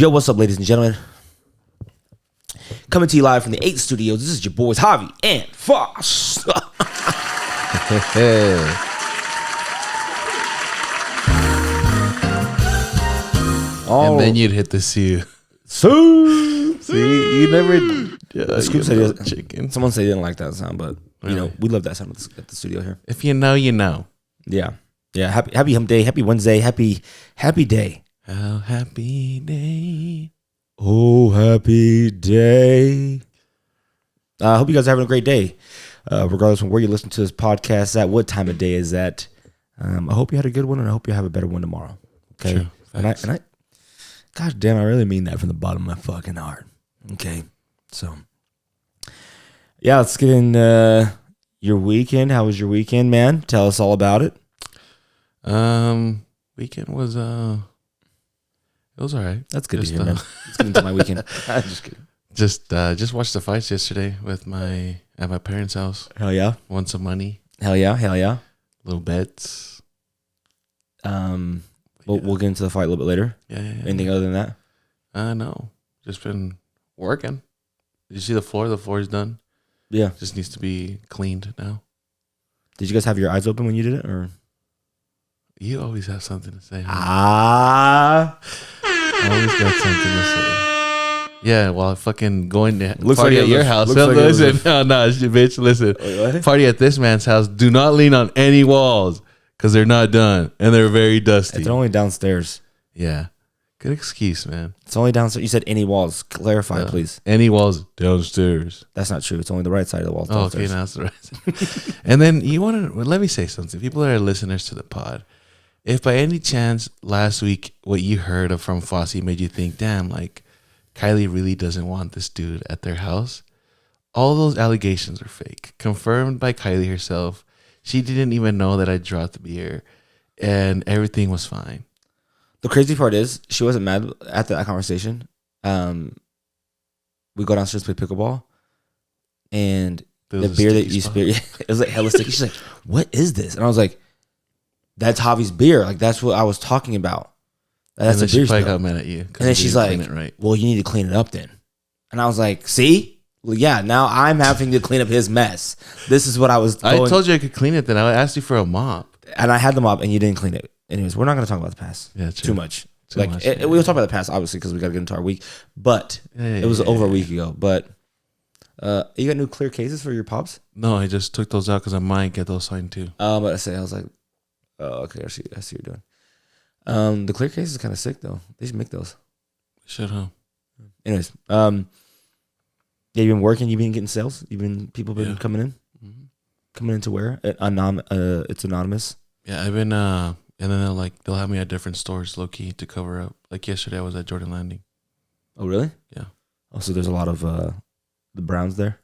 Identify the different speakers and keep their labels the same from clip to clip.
Speaker 1: Yo, what's up, ladies and gentlemen? Coming to you live from the 8th Studios. This is your boys, Javi and Fossie.
Speaker 2: And then you'd hit the C.
Speaker 1: See,
Speaker 2: you never.
Speaker 1: Scoop said
Speaker 2: chicken.
Speaker 1: Someone said they didn't like that sound, but
Speaker 2: Really?
Speaker 1: you know we love that sound at the studio here.
Speaker 2: If you know, you know.
Speaker 1: Yeah. Happy hump day. Happy Wednesday. Happy day.
Speaker 2: How happy day.
Speaker 1: Oh, happy day. I hope you guys are having a great day. Regardless of where you listen to this podcast at, what time of day is that? I hope you had a good one, and I hope you have a better one tomorrow. Okay.
Speaker 2: True.
Speaker 1: And I, gosh damn, I really mean that from the bottom of my fucking heart. Okay. So, yeah, let's get in your weekend. How was your weekend, man? Tell us all about it.
Speaker 2: Weekend was it was all right.
Speaker 1: That's good to hear, man. Let's get into my weekend. I'm just kidding.
Speaker 2: Just watched the fights yesterday at my parents' house.
Speaker 1: Hell yeah.
Speaker 2: Won some money.
Speaker 1: Hell yeah.
Speaker 2: Little bets.
Speaker 1: We'll get into the fight a little bit later.
Speaker 2: Yeah.
Speaker 1: Anything other than that?
Speaker 2: No. Just been working. Did you see the floor? The floor is done.
Speaker 1: Yeah.
Speaker 2: Just needs to be cleaned now.
Speaker 1: Did you guys have your eyes open when you did it, or?
Speaker 2: You always have something to say. Always got something to say. Yeah, while fucking going to party at your house. Listen, bitch, listen.
Speaker 1: Wait, what?
Speaker 2: Party at this man's house. Do not lean on any walls because they're not done and they're very dusty.
Speaker 1: It's only downstairs.
Speaker 2: Yeah. Good excuse, man.
Speaker 1: It's only downstairs. You said any walls. Clarify, please.
Speaker 2: Any walls downstairs.
Speaker 1: That's not true. It's only the right side of the walls
Speaker 2: Oh,
Speaker 1: downstairs.
Speaker 2: okay, now that's the right side. And then you want to, let me say something. People that are listeners to the pod, if by any chance last week what you heard of from Fossie made you think, damn, like Kylie really doesn't want this dude at their house, all those allegations are fake. Confirmed by Kylie herself. She didn't even know that I dropped the beer and everything was fine.
Speaker 1: The crazy part is she wasn't mad at that conversation. We go downstairs to play pickleball, and the beer that you spit, it was like hella sticky. She's like, "What is this?" And I was like, "That's Javi's beer. Like that's what I was talking about. That's a beer." She probably
Speaker 2: got mad at you.
Speaker 1: And then she's like, "Well, you need to clean it up then." And I was like, "See, well, yeah, now I'm having to clean up his mess. This is what I was.
Speaker 2: I told you I could clean it. Then I asked you for a mop,
Speaker 1: and I had the mop, and you didn't clean it. Anyways, we're not going to talk about the past.
Speaker 2: Yeah,
Speaker 1: too much. We'll talk about the past, obviously, because we got to get into our week. But it was over a week ago. But you got new clear cases for your pops?
Speaker 2: No, I just took those out because I might get those signed too.
Speaker 1: But I was like, oh, okay, I see what you're doing. The clear case is kind of sick though. They should make those.
Speaker 2: Should, huh?
Speaker 1: Anyways, yeah, you've been working. You've been getting sales. People been coming in.
Speaker 2: Mm-hmm.
Speaker 1: Coming into where? It's anonymous.
Speaker 2: Yeah, I've been. And then they'll have me at different stores, low key, to cover up. Like yesterday, I was at Jordan Landing.
Speaker 1: Oh, really?
Speaker 2: Yeah.
Speaker 1: Oh, so there's a lot of the Browns there.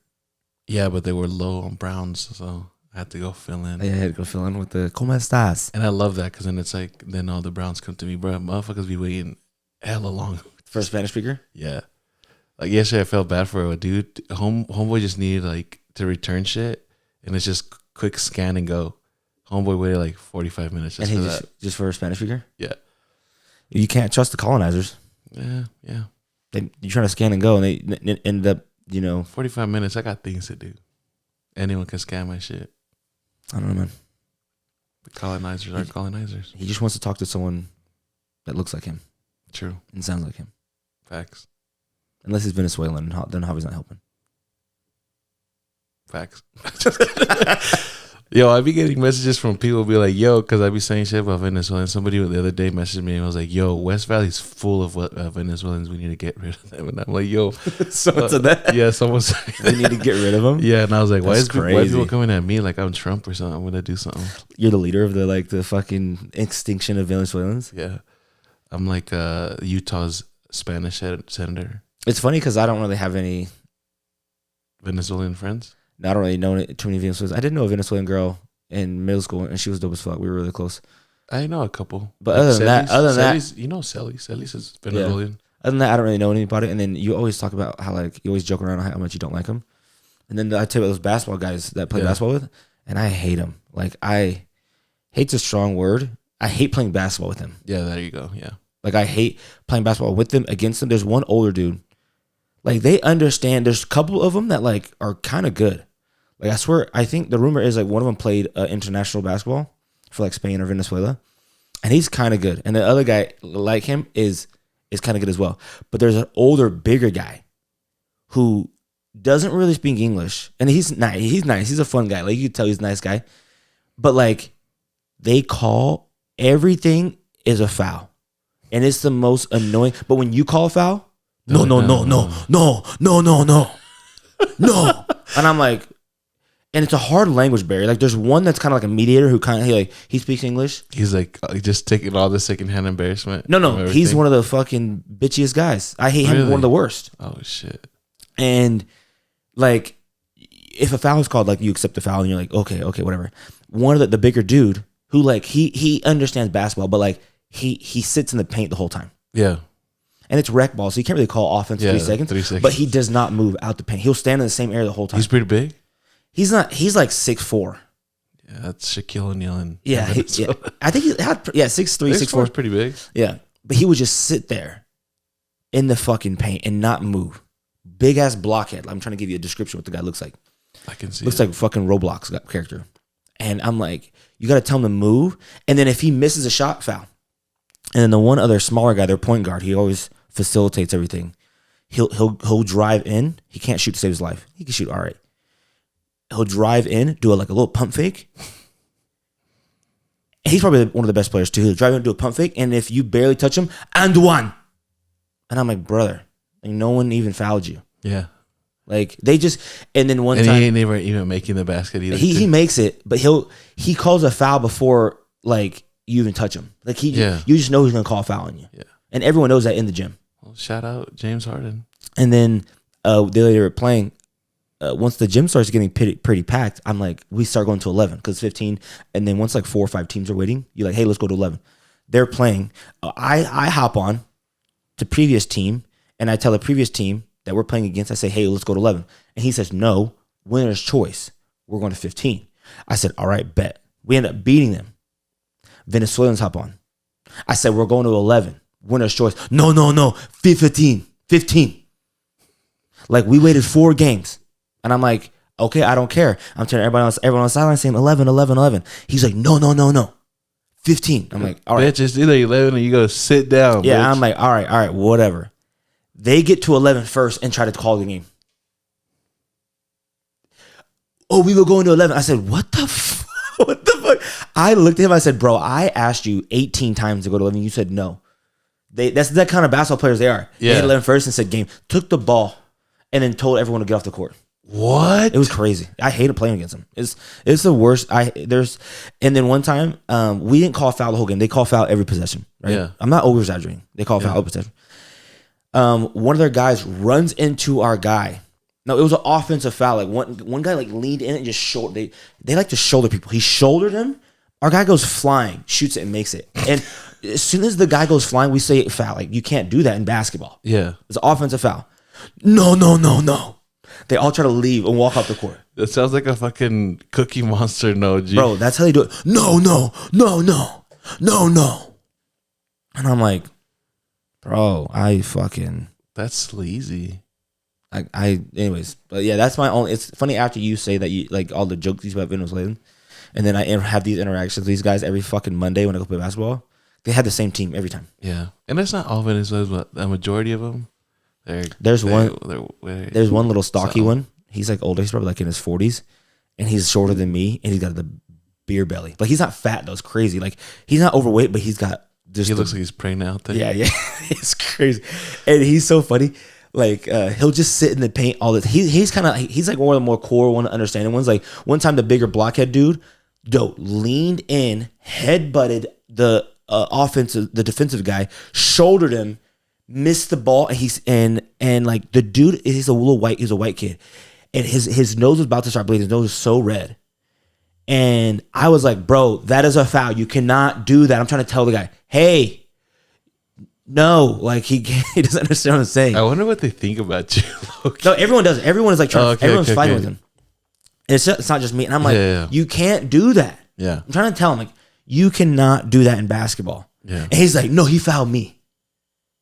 Speaker 2: Yeah, but they were low on Browns, so I had to go fill in.
Speaker 1: Yeah, I had to go fill in with the "Cómo estás?"
Speaker 2: And I love that because then it's like then all the Browns come to me, bro. Motherfuckers be waiting hella long
Speaker 1: for a Spanish speaker.
Speaker 2: Yeah. Like yesterday, I felt bad for a dude. Homeboy just needed like to return shit, and it's just quick scan and go. Homeboy waited like 45 minutes just for that.
Speaker 1: Just for a Spanish speaker?
Speaker 2: Yeah.
Speaker 1: You can't trust the colonizers.
Speaker 2: Yeah.
Speaker 1: You're trying to scan and go, and they end up,
Speaker 2: 45 minutes, I got things to do. Anyone can scan my shit.
Speaker 1: I don't know, man.
Speaker 2: The colonizers are colonizers.
Speaker 1: He just wants to talk to someone that looks like him.
Speaker 2: True.
Speaker 1: And sounds like him.
Speaker 2: Facts.
Speaker 1: Unless he's Venezuelan, then Javi's not helping.
Speaker 2: Facts. Yo, I be getting messages from people be like, yo, because I be saying shit about Venezuela. And somebody the other day messaged me and was like, yo, West Valley's full of Venezuelans. We need to get rid of them. And I'm like, yo.
Speaker 1: Someone said that?
Speaker 2: Yeah, someone said
Speaker 1: we need to get rid of them?
Speaker 2: Yeah, and I was like, why are people coming at me like I'm Trump or something? I'm going to do something.
Speaker 1: You're the leader of the fucking extinction of Venezuelans?
Speaker 2: Yeah. I'm like Utah's Spanish senator.
Speaker 1: It's funny because I don't really have any
Speaker 2: Venezuelan friends.
Speaker 1: I don't really know too many Venezuelans. I did know a Venezuelan girl in middle school, and she was dope as fuck. We were really close.
Speaker 2: I know a couple.
Speaker 1: But other than that,
Speaker 2: you know Celis. Celis is Venezuelan.
Speaker 1: Yeah. Other than that, I don't really know anybody. And then you always talk about how you always joke around how much you don't like them. And then I tell you about those basketball guys that play basketball with, and I hate them. Hate's a strong word. I hate playing basketball with them.
Speaker 2: Yeah, there you go. Yeah.
Speaker 1: Like, I hate playing basketball with them, against them. There's one older dude. Like, they understand. There's a couple of them that, like, are kind of good. Like, I swear, I think the rumor is, like, one of them played international basketball for, like, Spain or Venezuela. And he's kind of good. And the other guy, like him, is kind of good as well. But there's an older, bigger guy who doesn't really speak English. And he's nice. He's a fun guy. Like, you can tell he's a nice guy. But, like, they call everything is a foul. And it's the most annoying. But when you call a foul, no. And I'm like, and it's a hard language barrier. Like, there's one that's kind of like a mediator who kind of, he speaks English.
Speaker 2: He's like, just taking all the secondhand embarrassment.
Speaker 1: No, he's one of the fucking bitchiest guys. I hate him, one of the worst.
Speaker 2: Oh, shit.
Speaker 1: And, like, if a foul is called, like, you accept the foul and you're like, okay, whatever. One of the bigger dude who, like, he understands basketball, but, like, he sits in the paint the whole time.
Speaker 2: Yeah.
Speaker 1: And it's rec ball, so you can't really call offense 3 seconds.
Speaker 2: 3 seconds.
Speaker 1: But he does not move out the paint. He'll stand in the same area the whole time.
Speaker 2: He's pretty big.
Speaker 1: He's like 6'4".
Speaker 2: Yeah, that's Shaquille O'Neal.
Speaker 1: Yeah, I think he had 6'3", 6'4".
Speaker 2: Is pretty big.
Speaker 1: Yeah, but he would just sit there in the fucking paint and not move. Big ass blockhead. I'm trying to give you a description of what the guy looks like.
Speaker 2: I can see.
Speaker 1: Looks like fucking Roblox character. And I'm like, you got to tell him to move. And then if he misses a shot, foul. And then the one other smaller guy, their point guard, he always facilitates everything. He'll drive in. He can't shoot to save his life. He can shoot all right. He'll drive in, do a little pump fake. And he's probably one of the best players too. He'll drive in, do a pump fake, and if you barely touch him, and one. And I'm like, brother, like, no one even fouled you.
Speaker 2: Yeah.
Speaker 1: Like, they just, and then one
Speaker 2: and
Speaker 1: time
Speaker 2: he ain't never even making the basket either.
Speaker 1: He makes it, but he calls a foul before, like, you even touch him. Like, you just know he's gonna call a foul on you.
Speaker 2: Yeah.
Speaker 1: And everyone knows that in the gym.
Speaker 2: Well, shout out James Harden.
Speaker 1: And then they were playing. Once the gym starts getting pretty packed, I'm like, we start going to 11 because 15. And then once like 4 or 5 teams are waiting, you're like, hey, let's go to 11. They're playing. I hop on to previous team, and I tell the previous team that we're playing against, I say, hey, let's go to 11. And he says, no, winner's choice. We're going to 15. I said, all right, bet. We end up beating them. Venezuelans hop on. I said, we're going to 11. Winner's choice. No. 15. Like, we waited 4 games. And I'm like, okay, I don't care. I'm telling everyone on the sideline saying 11. He's like, no. 15. I'm like, all right.
Speaker 2: Bitch, it's either 11 or you go sit down.
Speaker 1: Yeah,
Speaker 2: bitch.
Speaker 1: I'm like, all right, whatever. They get to 11 first and try to call the game. Oh, we were going to 11. I said, what the fuck? What the fuck? I looked at him. I said, bro, I asked you 18 times to go to 11. You said no. That's that kind of basketball players they are.
Speaker 2: Yeah.
Speaker 1: They hit 11 first and said game. Took the ball and then told everyone to get off the court.
Speaker 2: What?
Speaker 1: It was crazy. I hated playing against them. It's the worst. And then one time, we didn't call foul the whole game. They call foul every possession. Right?
Speaker 2: Yeah.
Speaker 1: I'm not over exaggerating. They call foul every possession. One of their guys runs into our guy. No, it was an offensive foul. Like one guy like leaned in and just shouldered. They like to shoulder people. He shouldered him. Our guy goes flying, shoots it, and makes it. And as soon as the guy goes flying, we say foul. Like, you can't do that in basketball.
Speaker 2: Yeah.
Speaker 1: It's an offensive foul. No. They all try to leave and walk off the court.
Speaker 2: That sounds like a fucking Cookie Monster no, G.
Speaker 1: Bro, that's how they do it. No. And I'm like, bro,
Speaker 2: That's sleazy.
Speaker 1: Anyways. But yeah, that's my only, it's funny after you say that you, like, all the jokes you about Venezuelan, and then I have these interactions with these guys every fucking Monday when I go play basketball. They have the same team every time.
Speaker 2: Yeah. And it's not all Venezuelans, but the majority of them.
Speaker 1: There's one little stocky one. He's like older. He's probably like in his 40s, and he's shorter than me, and he's got the beer belly. Like, he's not fat though. It's crazy. Like, he's not overweight, but he's got just.
Speaker 2: He looks like he's pregnant out there.
Speaker 1: Yeah. It's crazy, and he's so funny. Like, he'll just sit in the paint all the. He's kind of he's like one of the more core, one understanding ones. Like, one time the bigger blockhead dude, leaned in, head butted the defensive guy, shouldered him. Missed the ball, and like the dude is he's a white kid, and his nose was about to start bleeding. His nose was so red, and I was like, bro, that is a foul. You cannot do that. I'm trying to tell the guy, hey, no, like he doesn't understand what I'm saying.
Speaker 2: I wonder what they think about you.
Speaker 1: No, everyone does. Everyone is like everyone's fighting with him. And it's not just me, and I'm like, you can't do that.
Speaker 2: Yeah,
Speaker 1: I'm trying to tell him, like, you cannot do that in basketball.
Speaker 2: Yeah,
Speaker 1: and he's like, no, he fouled me.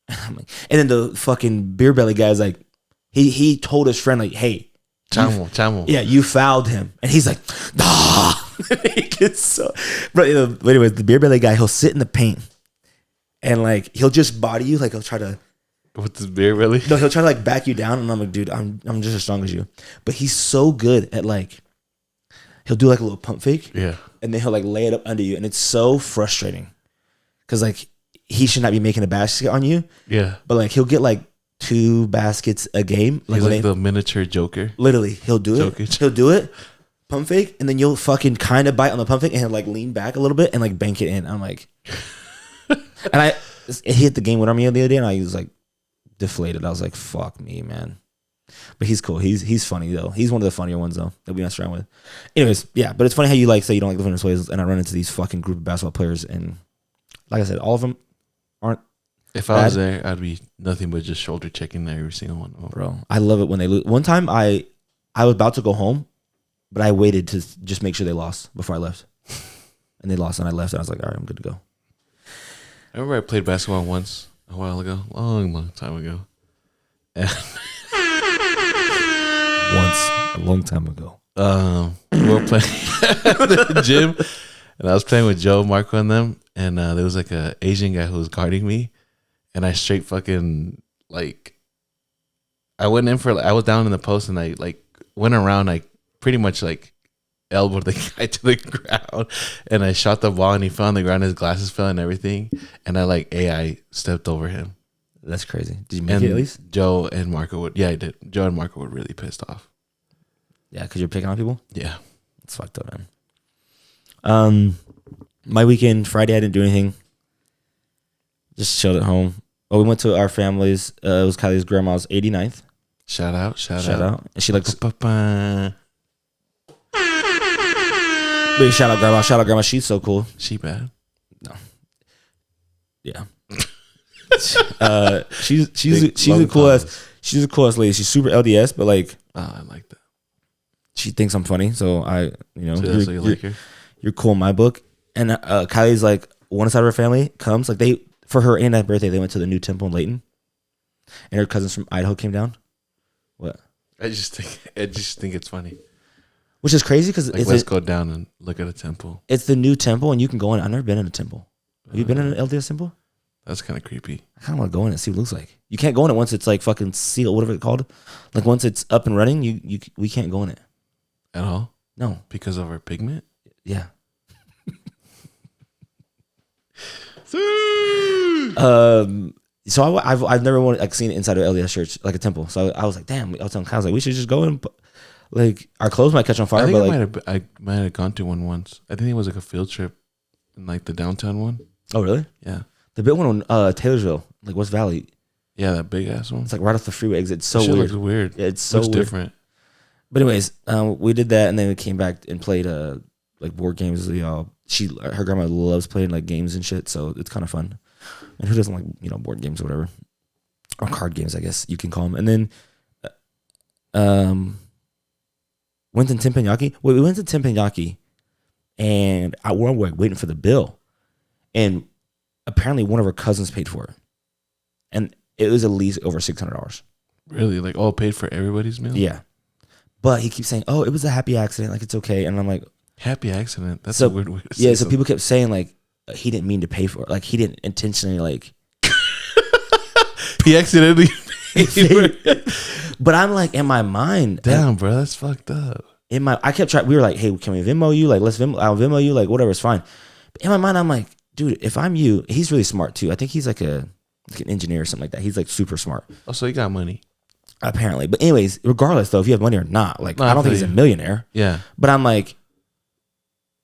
Speaker 1: And then the fucking beer belly guy's like, he told his friend like, hey,
Speaker 2: chamo.
Speaker 1: Yeah, you fouled him, and he's like, nah. He gets so. But anyways, the beer belly guy, he'll sit in the paint, and like he'll just body you, like he'll try to.
Speaker 2: With this beer belly?
Speaker 1: No, he'll try to like back you down, and I'm like, dude, I'm just as strong as you. But he's so good at like, he'll do like a little pump fake,
Speaker 2: yeah,
Speaker 1: and then he'll like lay it up under you, and it's so frustrating, because like he should not be making a basket on you,
Speaker 2: yeah,
Speaker 1: but like he'll get like 2 baskets a game.
Speaker 2: He's like the miniature Joker.
Speaker 1: Literally, he'll do it.
Speaker 2: Jokic.
Speaker 1: He'll do it, pump fake, and then you'll fucking kind of bite on the pump fake and he'll like lean back a little bit and like bank it in. I'm like, and he hit the game winner on me the other day, and I was like deflated. I was like, fuck me, man. But he's cool. He's funny though. He's one of the funnier ones though that we mess around with. Anyways, yeah. But it's funny how you like say you don't like living in ways, and I run into these fucking group of basketball players, and like I said, all of them aren't.
Speaker 2: If I was there, I'd be nothing but just shoulder checking every single one of them.
Speaker 1: Bro, I love it when they lose. One time I was about to go home, but I waited to just make sure they lost before I left. And they lost, and I left, and I was like, all right, I'm good to go.
Speaker 2: I remember I played basketball once a while ago, long time ago. And
Speaker 1: Once, a long time ago.
Speaker 2: we were playing at the gym, and I was playing with Joe, Marco, and them, and there was like a Asian guy who was guarding me. And I straight fucking like, I went in for, I was down in the post and I like went around, like pretty much like elbowed the guy to the ground, and I shot the ball and he fell on the ground. His glasses fell and everything. And I stepped over him.
Speaker 1: That's crazy. Did you make it at least?
Speaker 2: Joe and Marco would, yeah, I did. Joe and Marco were really pissed off.
Speaker 1: Yeah, because you're picking on people?
Speaker 2: Yeah.
Speaker 1: It's fucked up, man. My weekend, Friday, I didn't do anything. Just chilled at home. Oh, we went to our family's. It was Kylie's grandma's 89th.
Speaker 2: Shout out.
Speaker 1: And she likes.
Speaker 2: Ba-ba-ba.
Speaker 1: Big shout out, grandma. She's so cool.
Speaker 2: She bad?
Speaker 1: No. Yeah. She's a cool ass. She's a cool ass lady. She's super LDS, but like.
Speaker 2: Oh, I like that.
Speaker 1: She thinks I'm funny, so
Speaker 2: you're
Speaker 1: cool in my book. And Kylie's like one side of her family comes like for her 89th birthday, they went to the new temple in Layton, and her cousins from Idaho came down. What?
Speaker 2: I just think it's funny.
Speaker 1: Which is crazy because
Speaker 2: like, let's go down and look at a temple.
Speaker 1: It's the new temple, and you can go in. I've never been in a temple. Have you been in an LDS temple?
Speaker 2: That's kind of creepy.
Speaker 1: I kind of want to go in and see what it looks like. You can't go in it once it's like fucking sealed, whatever it's called. Like once it's up and running, we can't go in it
Speaker 2: at all.
Speaker 1: No,
Speaker 2: because of our pigment.
Speaker 1: Yeah. So I've never seen it inside of LDS church, like a temple. So I was like, damn. I was telling Kyle, I was like, we should just go in. Like our clothes might catch on fire.
Speaker 2: I think
Speaker 1: but
Speaker 2: I might have gone to one once. I think it was like a field trip, in like the downtown one.
Speaker 1: Oh really?
Speaker 2: Yeah.
Speaker 1: The big one on Taylorsville, like West Valley.
Speaker 2: Yeah, that big ass one.
Speaker 1: It's like right off the freeway exit. It's so
Speaker 2: weird.
Speaker 1: looks
Speaker 2: weird.
Speaker 1: Yeah, it's so weird.
Speaker 2: Different.
Speaker 1: But anyways, we did that, and then we came back and played like board games. Her grandma loves playing like games and shit, so it's kind of fun. And who doesn't like board games or whatever, or card games, I guess you can call them. And then went to Teppanyaki. We went to Teppanyaki, and we're like waiting for the bill, and apparently one of her cousins paid for it, and it was at least over $600.
Speaker 2: Really, like all paid for everybody's meal?
Speaker 1: Yeah, but he keeps saying, "Oh, it was a happy accident. Like it's okay," and I'm like,
Speaker 2: "Happy accident? That's a weird way to say."
Speaker 1: Yeah, so people kept saying like he didn't mean to pay for it. Like he didn't intentionally like.
Speaker 2: He accidentally paid for it.
Speaker 1: But I'm like in my mind,
Speaker 2: damn, bro, that's fucked up.
Speaker 1: I kept trying. We were like, "Hey, can we Venmo you? Like, I'll Venmo you. Like, whatever, it's fine." But in my mind, I'm like, dude, if I'm you, he's really smart too. I think he's like an engineer or something like that. He's like super smart.
Speaker 2: Oh, so he got money.
Speaker 1: Apparently. But anyways, regardless though, if you have money or not, like I don't think he's a millionaire.
Speaker 2: Yeah.
Speaker 1: But I'm like,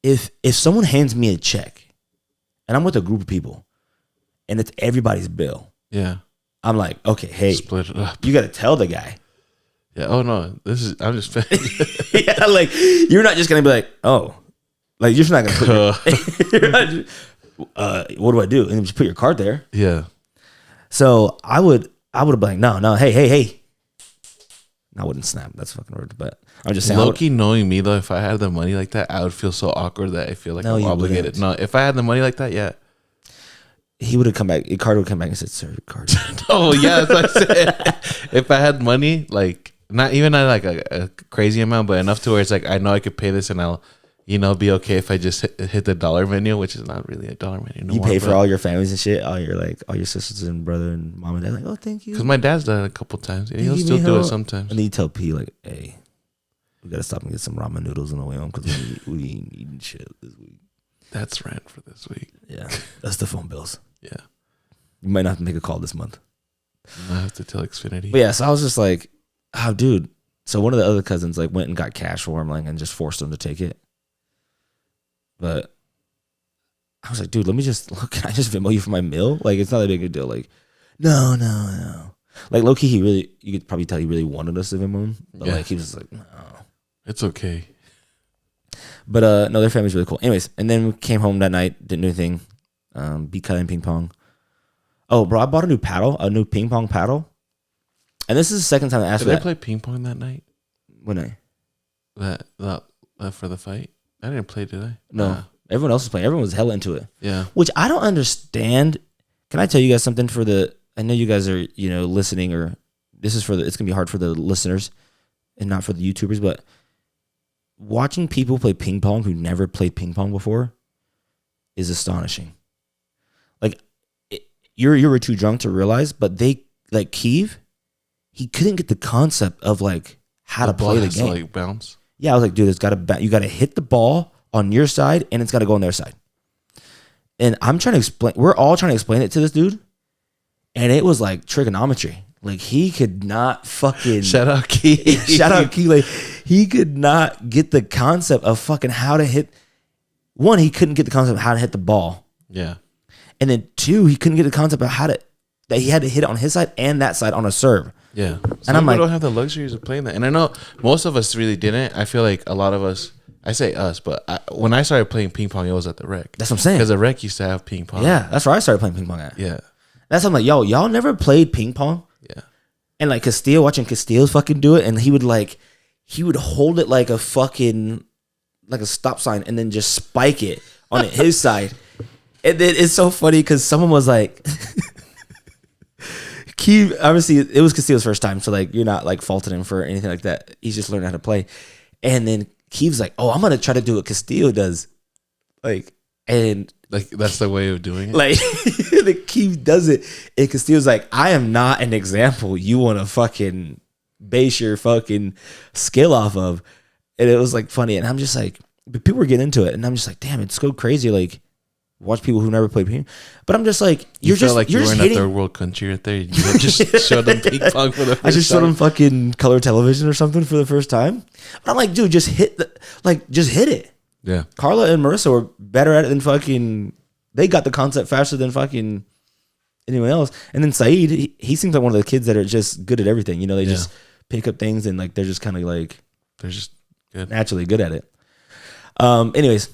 Speaker 1: if someone hands me a check and I'm with a group of people and it's everybody's bill.
Speaker 2: Yeah.
Speaker 1: I'm like, okay, hey,
Speaker 2: split it up.
Speaker 1: You got to tell the guy.
Speaker 2: Yeah. Oh no, I'm just
Speaker 1: yeah, like you're not just gonna be like, oh, like you're just not gonna put what do I do? And just put your card there.
Speaker 2: Yeah.
Speaker 1: So I would have been like, no, hey. I wouldn't snap. That's fucking rude. But I'm just saying.
Speaker 2: Low-key knowing me though, if I had the money like that, I would feel so awkward that I feel like I'm obligated. No, if I had the money like that, yeah.
Speaker 1: he would have come back. Carter would come back and said, "Sir, Carter."
Speaker 2: Oh yeah, that's what I said. If I had money, like not even like a crazy amount, but enough to where it's like I know I could pay this, and I'll, be okay if I just hit the dollar menu, which is not really a dollar menu. No
Speaker 1: you
Speaker 2: more,
Speaker 1: pay for all your families and shit, all your sisters and brother and mom and dad. Like, oh, thank you.
Speaker 2: Because my dad's done it a couple times, and he'll still do it sometimes.
Speaker 1: And then you tell P like, "Hey, we gotta stop and get some ramen noodles on the way home because we ain't eating shit this week."
Speaker 2: That's rent for this week.
Speaker 1: Yeah, that's the phone bills.
Speaker 2: Yeah.
Speaker 1: You might not have to make a call this month.
Speaker 2: I have to tell Xfinity.
Speaker 1: But yeah, so I was just like, oh, dude. So one of the other cousins like went and got cash for him, like, and just forced him to take it. But I was like, dude, can I just Venmo you for my meal? Like, it's not that big a deal. Like, no. Like, low key, you could probably tell he really wanted us to Venmo him. But like, he was like, no.
Speaker 2: It's okay.
Speaker 1: But no, their family's really cool. Anyways, and then we came home that night, didn't do anything. Beat Kylie in ping pong. Oh, bro, I bought a new ping pong paddle. And this is the second time I asked for that.
Speaker 2: Did I play ping pong that night?
Speaker 1: What night?
Speaker 2: That for the fight? I didn't play, did I?
Speaker 1: No. Everyone else was playing. Everyone was hella into it.
Speaker 2: Yeah.
Speaker 1: Which I don't understand. Can I tell you guys something I know you guys are, listening, or this is it's going to be hard for the listeners and not for the YouTubers, but watching people play ping pong who never played ping pong before is astonishing. Like, you were too drunk to realize, but they, like, Keeve, he couldn't get the concept of, like, how to play the game.
Speaker 2: To, like, bounce.
Speaker 1: Yeah, I was like, dude, you got to hit the ball on your side, and it's got to go on their side. And we're all trying to explain it to this dude, and it was like trigonometry. Like, he could not fucking...
Speaker 2: Shout out Key.
Speaker 1: Shout out Key. Like, he could not get the concept of fucking how to hit... One, he couldn't get the concept of how to hit the ball.
Speaker 2: Yeah.
Speaker 1: And then two, he couldn't get the concept of that he had to hit it on his side and that side on a serve.
Speaker 2: Yeah.
Speaker 1: And I'm like...
Speaker 2: don't have the luxuries of playing that. And I know most of us really didn't. I feel like a lot of us... I say us, but when I started playing ping pong, it was at the rec.
Speaker 1: That's what I'm saying.
Speaker 2: Because the rec used to have ping pong.
Speaker 1: Yeah, that's where I started playing ping pong at.
Speaker 2: Yeah.
Speaker 1: That's what I'm like, yo, y'all never played ping pong?
Speaker 2: Yeah.
Speaker 1: And like watching Castillo fucking do it, and he would hold it like a fucking, like a stop sign, and then just spike it on his side. And then it's so funny because someone was like, Keeve, obviously it was Castillo's first time, so like you're not like faulting him for anything like that. He's just learning how to play. And then Keeve's like, oh, I'm gonna try to do what Castillo does. Like, and
Speaker 2: like that's the way of doing it.
Speaker 1: Like, the Keeve does it, and Castillo's like, I am not an example you want to fucking base your fucking skill off of. And it was like funny, and I'm just like, but people were getting into it, and I'm just like, damn, it's so crazy. Like, watch people who never played ping pong. But I'm just like,
Speaker 2: you felt like you were in a third world country right there. You just showed them ping pong for the first time.
Speaker 1: I just showed them fucking color television or something for the first time. But I'm like, dude, just hit it.
Speaker 2: Yeah.
Speaker 1: Carla and Marissa were better at it than fucking... They got the concept faster than fucking anyone else. And then Saeed, he seems like one of the kids that are just good at everything. They just pick up things, and like they're just kind of like...
Speaker 2: They're just good.
Speaker 1: Naturally good at it. Anyways,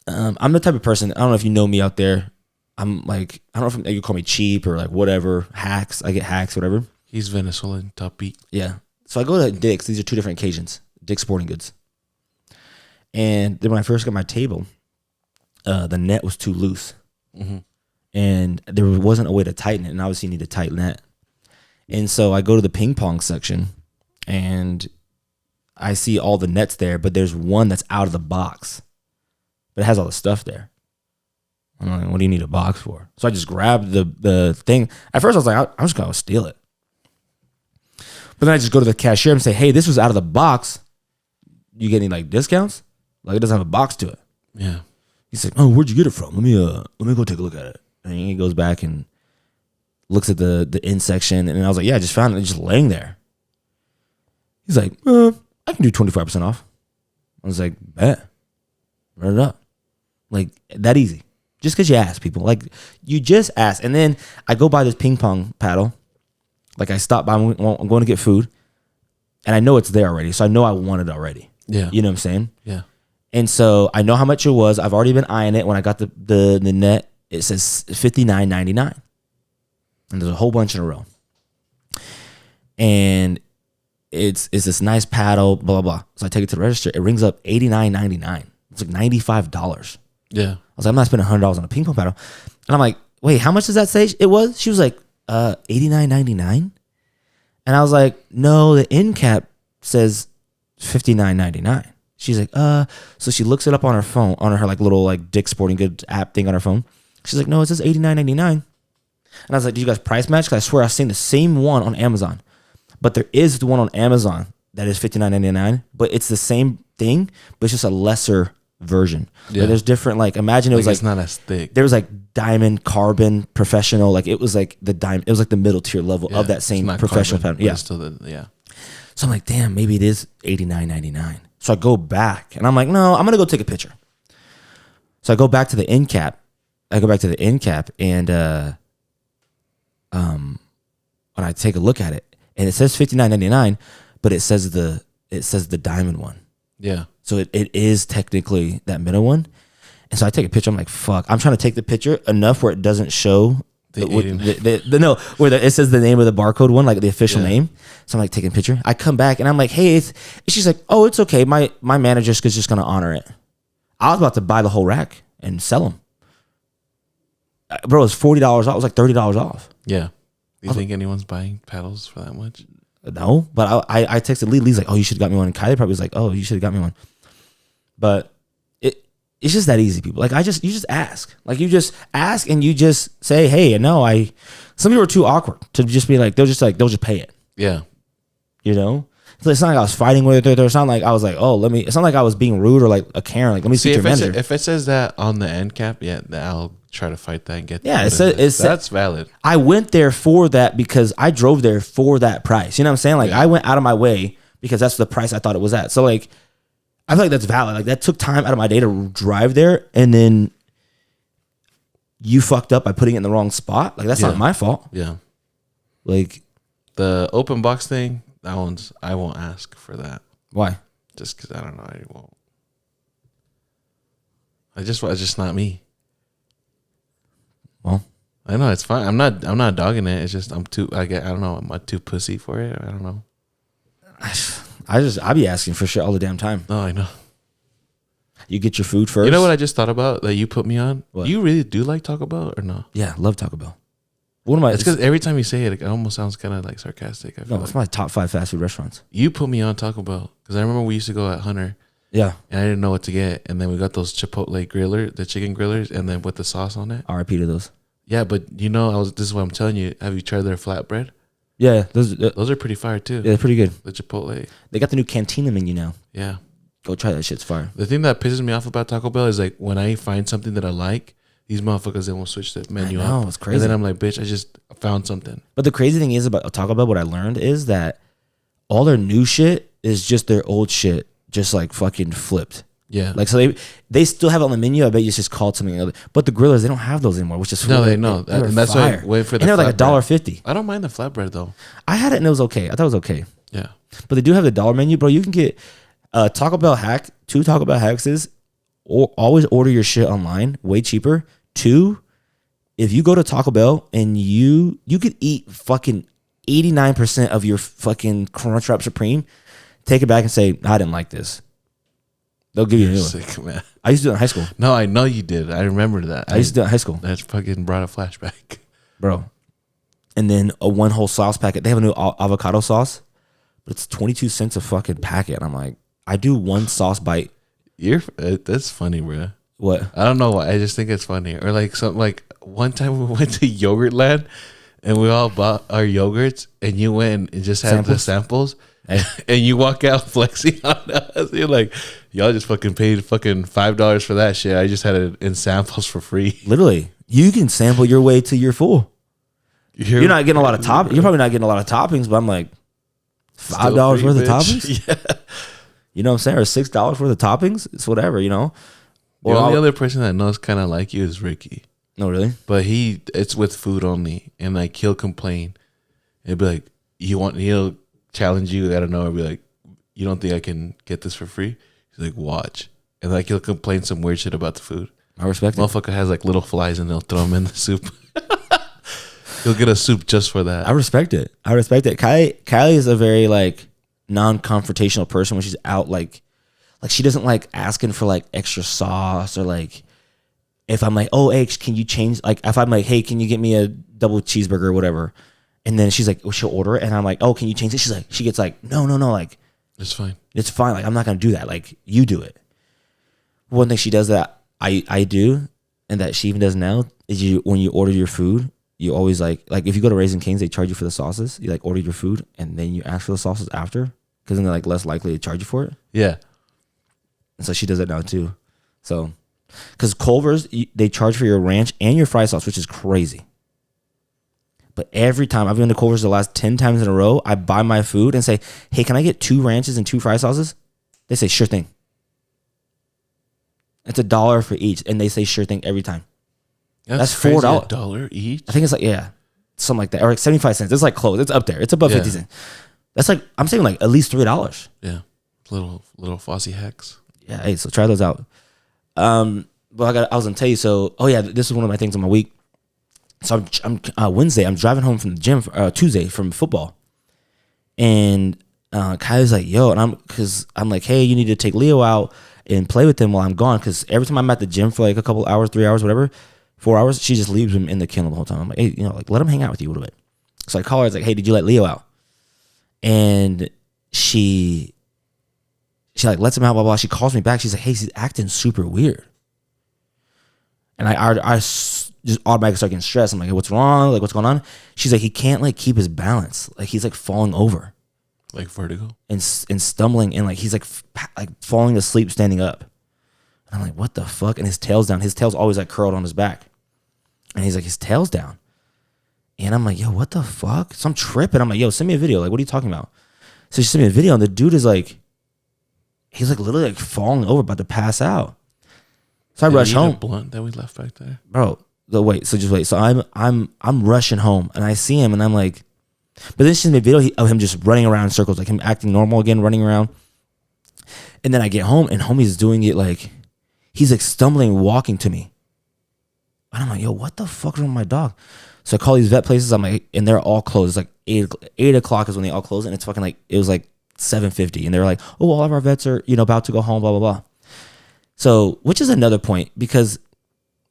Speaker 1: I'm the type of person... I don't know if you know me out there. I'm like... I don't know if you call me cheap or like whatever. Hacks. I get hacks, whatever.
Speaker 2: He's Venezuelan, top beat.
Speaker 1: Yeah. So I go to Dick's. These are two different occasions. Dick's Sporting Goods. And then when I first got my table, the net was too loose. Mm-hmm. And there wasn't a way to tighten it. And obviously you need a tight net. And so I go to the ping pong section, and I see all the nets there, but there's one that's out of the box. But it has all the stuff there. I'm like, what do you need a box for? So I just grabbed the thing. At first I was like, I'm just going to steal it. But then I just go to the cashier and say, hey, this was out of the box. You get any like discounts? Like, it doesn't have a box to it.
Speaker 2: Yeah.
Speaker 1: He's like, oh, where'd you get it from? Let me go take a look at it. And he goes back and looks at the in section. And I was like, yeah, I just found it just laying there. He's like, I can do 25% off. I was like, bet. Run it up. Like, that easy. Just because you ask people. Like, you just ask. And then I go buy this ping pong paddle. Like, I stop by, I'm going to get food. And I know it's there already. So I know I want it already.
Speaker 2: Yeah.
Speaker 1: You know what I'm saying?
Speaker 2: Yeah.
Speaker 1: And so I know how much it was. I've already been eyeing it. When I got the net, it says $59.99. And there's a whole bunch in a row. And it's this nice paddle, blah, blah, blah. So I take it to the register. It rings up $89.99. It's like $95.
Speaker 2: Yeah.
Speaker 1: I was like, I'm not spending $100 on a ping pong paddle. And I'm like, wait, how much does that say it was? She was like, $89.99. And I was like, no, the end cap says $59.99. She's like, so she looks it up on her phone, on her like little like Dick's Sporting Goods app thing on her phone. She's like, no, it says $89.99. And I was like, do you guys price match? Because I swear I've seen the same one on Amazon. But there is the one on Amazon that is $59.99, but it's the same thing, but it's just a lesser version. Yeah. Like there's different, like imagine it was like
Speaker 2: it's not as thick.
Speaker 1: There was like diamond, carbon, professional. Like it was like the diamond. It was like the middle tier level of that same professional pattern. Yeah. So I'm like, damn, maybe it is $89.99. So I go back and I'm like, no, I'm gonna go take a picture. So I go back to the end cap. And when I take a look at it, and it says $59.99, but it says the diamond one.
Speaker 2: Yeah.
Speaker 1: So it is technically that middle one. And so I take a picture. I'm like, fuck. I'm trying to take the picture enough where it doesn't show where it says the name of the barcode one, like the official name. So I'm like taking a picture. I come back and I'm like, hey, she's like, oh, it's okay. My manager is just gonna honor it. I was about to buy the whole rack and sell them. Bro, it was $40 off. It was like $30 off.
Speaker 2: Yeah. Do you think anyone's buying paddles for that much?
Speaker 1: No, but I texted Lee. Lee's like, oh, you should have got me one. And Kylie probably was like, oh, you should have got me one. But it's just that easy, people. Like you just ask. Like you just ask and you just say, hey, no, some people are too awkward to just be like, they'll just pay it.
Speaker 2: Yeah.
Speaker 1: You know? So it's not like I was fighting with it. It's not like I was like, oh, it's not like I was being rude or like a Karen. Like, let me see your manager.
Speaker 2: If it says that on the end cap, yeah, I'll try to fight that and get
Speaker 1: yeah,
Speaker 2: that's valid.
Speaker 1: I went there for that because I drove there for that price. You know what I'm saying? Like I went out of my way because that's the price I thought it was at. So like I feel like that's valid. Like that took time out of my day to drive there, and then you fucked up by putting it in the wrong spot. Like that's not my fault.
Speaker 2: Yeah. Like
Speaker 1: the
Speaker 2: open box thing, I won't ask for that.
Speaker 1: Why?
Speaker 2: Just because I don't know. I won't. It's just not me.
Speaker 1: Well,
Speaker 2: I know it's fine. I'm not dogging it. It's just I don't know. I'm too pussy for it. I don't know.
Speaker 1: I be asking for shit all the damn time.
Speaker 2: Oh, I know.
Speaker 1: You get your food first.
Speaker 2: You know what I just thought about that you put me on?
Speaker 1: What?
Speaker 2: You really do like Taco Bell or no?
Speaker 1: Yeah, love Taco Bell. It's
Speaker 2: because every time you say it, it almost sounds kind of like sarcastic. I feel
Speaker 1: it's my top 5 fast food restaurants.
Speaker 2: You put me on Taco Bell because I remember we used to go at Hunter.
Speaker 1: Yeah.
Speaker 2: And I didn't know what to get. And then we got those Chipotle the chicken grillers, and then with the sauce on it.
Speaker 1: RIP to those.
Speaker 2: Yeah, but this is what I'm telling you. Have you tried their flatbread?
Speaker 1: Yeah.
Speaker 2: Those are pretty fire too.
Speaker 1: Yeah, they're pretty good.
Speaker 2: The Chipotle.
Speaker 1: They got the new Cantina menu now.
Speaker 2: Yeah.
Speaker 1: Go try that shit's fire.
Speaker 2: The thing that pisses me off about Taco Bell is like when I find something that I like, these motherfuckers, they won't switch the menu up.
Speaker 1: No, it's crazy.
Speaker 2: And then I'm like, bitch, I just found something.
Speaker 1: But the crazy thing is about Taco Bell, what I learned is that all their new shit is just their old shit, just like fucking flipped.
Speaker 2: Yeah.
Speaker 1: Like, so they still have it on the menu. I bet you it's just called something else. But the grillers, they don't have those anymore, which is
Speaker 2: no, they know. And that's why I wait for the
Speaker 1: and they're like $1.50.
Speaker 2: I don't mind the flatbread though.
Speaker 1: I had it and it was okay. I thought it was okay.
Speaker 2: Yeah.
Speaker 1: But they do have the dollar menu, bro. You can get Taco Bell hack, 2 Taco Bell hacks is always order your shit online, way cheaper. 2, if you go to Taco Bell and you could eat fucking 89% of your fucking Crunchwrap Supreme, take it back and say, I didn't like this. They'll give you a new one.
Speaker 2: Sick, man.
Speaker 1: I used to do it in high school.
Speaker 2: No, I know you did. I remember that.
Speaker 1: I used to do it in high school.
Speaker 2: That fucking brought a flashback.
Speaker 1: Bro. And then a 1 whole sauce packet. They have a new avocado sauce, but it's 22 cents a fucking packet. And I'm like, I do 1 sauce bite.
Speaker 2: That's funny, bro.
Speaker 1: What?
Speaker 2: I don't know why. I just think it's funny. Or like something like one time we went to Yogurtland and we all bought our yogurts and you went and just had the samples. And you walk out flexing on us. You're like, y'all just fucking paid fucking $5 for that shit. I just had it in samples for free.
Speaker 1: Literally, you can sample your way to your full. You're not getting a lot of You're probably not getting a lot of toppings, but I'm like, $5 worth of toppings.
Speaker 2: Yeah,
Speaker 1: you know what I'm saying, or $6 worth of toppings. It's whatever, you know.
Speaker 2: The only other person that knows kind of like you is Ricky.
Speaker 1: No, really?
Speaker 2: But it's with food only, and like he'll complain. He'll be like, he'll challenge you out of nowhere, be like, you don't think I can get this for free? He's like, watch. And like he'll complain some weird shit about the food.
Speaker 1: I respect it.
Speaker 2: Motherfucker has like little flies and they'll throw them in the soup. He'll get a soup just for that.
Speaker 1: I respect it. Kylie is a very like non-confrontational person when she's out. Like she doesn't like asking for like extra sauce or like if I'm like, oh, hey, can you change? Like, if I'm like, hey, can you get me a double cheeseburger or whatever? And then she's like, she'll order it. And I'm like, oh, can you change it? She gets like, no. Like,
Speaker 2: It's fine.
Speaker 1: it's fine. Like, I'm not going to do that. Like, you do it. One thing she does that I do, and that she even does now, is when you order your food, you always like if you go to Raising Cane's, they charge you for the sauces. You like order your food and then you ask for the sauces after, because then they're like less likely to charge you for it.
Speaker 2: Yeah.
Speaker 1: And so she does that now too. So, because Culver's, they charge for your ranch and your fry sauce, which is crazy. But every time I've been to Culver's the last 10 times in a row, I buy my food and say, hey, can I get 2 ranches and 2 fry sauces? They say, sure thing. It's $1 for each. And they say, sure thing every time. That's $4.
Speaker 2: $1 each?
Speaker 1: I think it's like, yeah, something like that. Or like 75 cents. It's like close. It's up there. It's above 50 cents. That's like, I'm saying like at least $3.
Speaker 2: Yeah. Little Fossie hacks.
Speaker 1: Yeah. Hey, so try those out. But I was gonna tell you. So, this is one of my things on my week. So I'm Wednesday. I'm driving home from the gym. Tuesday from football, and Kylie's like, "Yo," and I'm like, "Hey, you need to take Leo out and play with him while I'm gone." Because every time I'm at the gym for like a couple hours, 3 hours, whatever, 4 hours, she just leaves him in the kennel the whole time. I'm like, "Hey, like let him hang out with you a little bit." So I call her. I was like, "Hey, did you let Leo out?" And she like lets him out. Blah blah. She calls me back. She's like, "Hey, he's acting super weird." And I just automatically start getting stressed. I'm like, hey, what's wrong? Like, what's going on? She's like, he can't like keep his balance. Like he's like falling over,
Speaker 2: like vertigo,
Speaker 1: and stumbling, and like he's like falling asleep standing up. And I'm like, what the fuck? And his tail's down. His tail's always like curled on his back, and he's like, his tail's down. And I'm like, yo, what the fuck? So I'm tripping. I'm like, yo, send me a video. Like, what are you talking about? So she sent me a video, and the dude is like, he's like literally like falling over, about to pass out. So I rush home.
Speaker 2: A blunt that we left back there,
Speaker 1: bro. Just wait. So I'm rushing home, and I see him, and I'm like, but then she sent me a video of him just running around in circles, like him acting normal again, running around. And then I get home, and homie's doing it like he's like stumbling, walking to me, and I'm like, yo, what the fuck is wrong with my dog? So I call these vet places. I'm like, and they're all closed. It's like 8 o'clock is when they all close, and it's fucking like it was like 7:50, and they're like, oh, all of our vets are about to go home, blah blah blah. So, which is another point, because,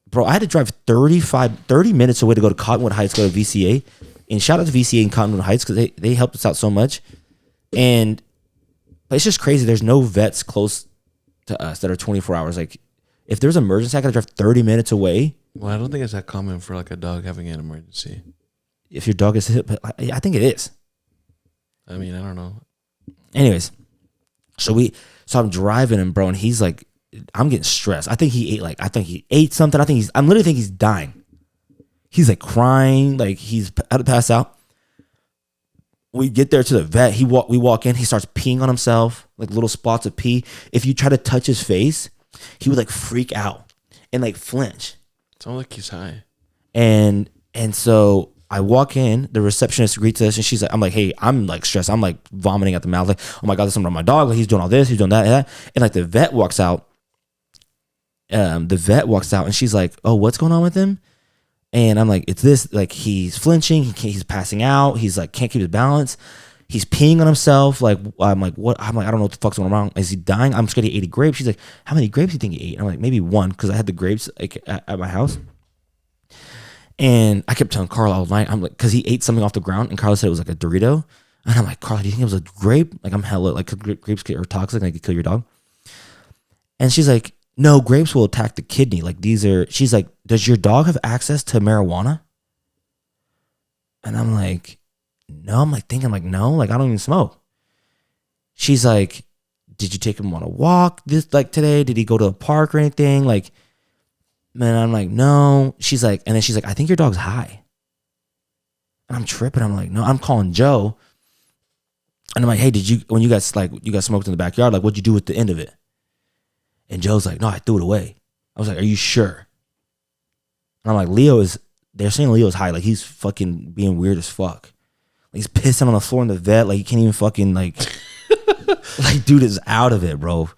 Speaker 1: bro, I had to drive 30 minutes away to go to Cottonwood Heights, go to VCA. And shout out to VCA and Cottonwood Heights, because they helped us out so much. And it's just crazy. There's no vets close to us that are 24 hours. Like, if there's an emergency, I got to drive 30 minutes away.
Speaker 2: Well, I don't think it's that common for like a dog having an emergency.
Speaker 1: If your dog is hit, but I think it is.
Speaker 2: I mean, I don't know.
Speaker 1: Anyways, so I'm driving him, bro, and he's like, I'm getting stressed. I think he ate something. I'm literally think he's dying. He's like crying, like he's about to pass out. We get there to the vet. We walk in. He starts peeing on himself, like little spots of pee. If you try to touch his face, he would like freak out and like flinch.
Speaker 2: Sounds like he's high.
Speaker 1: And so I walk in. The receptionist greets us, and she's like, I'm like, hey, I'm like stressed. I'm like vomiting at the mouth. Like, oh my god, there's something wrong with my dog. Like he's doing all this, he's doing that, and that. And like the vet walks out. And she's like, oh, what's going on with him? And I'm like, it's this, like he's flinching, he's passing out, he's like can't keep his balance, he's peeing on himself. Like I'm like, what? I'm like, I don't know what the fuck's going on. Is he dying? I'm scared he ate grapes. She's like, how many grapes do you think he ate? And I'm like, maybe 1, because I had the grapes like at my house. And I kept telling Carla all night, I'm like, because he ate something off the ground, and Carla said it was like a Dorito. And I'm like, Carla, do you think it was a grape? Like I'm hella like grapes are toxic, and they could kill your dog. And she's like, no, grapes will attack the kidney. Like she's like, does your dog have access to marijuana? And I'm like, no. I'm like thinking like, no, like I don't even smoke. She's like, did you take him on a walk today? Did he go to a park or anything? Like, man, I'm like, no. She's like, and then she's like, I think your dog's high. And I'm tripping. I'm like, no, I'm calling Joe. And I'm like, hey, when you guys smoked in the backyard, like what'd you do with the end of it? And Joe's like, no, I threw it away. I was like, are you sure? And I'm like, they're saying Leo's high. Like, he's fucking being weird as fuck. Like, he's pissing on the floor in the vet. Like, he can't even fucking, like, like, dude is out of it, bro.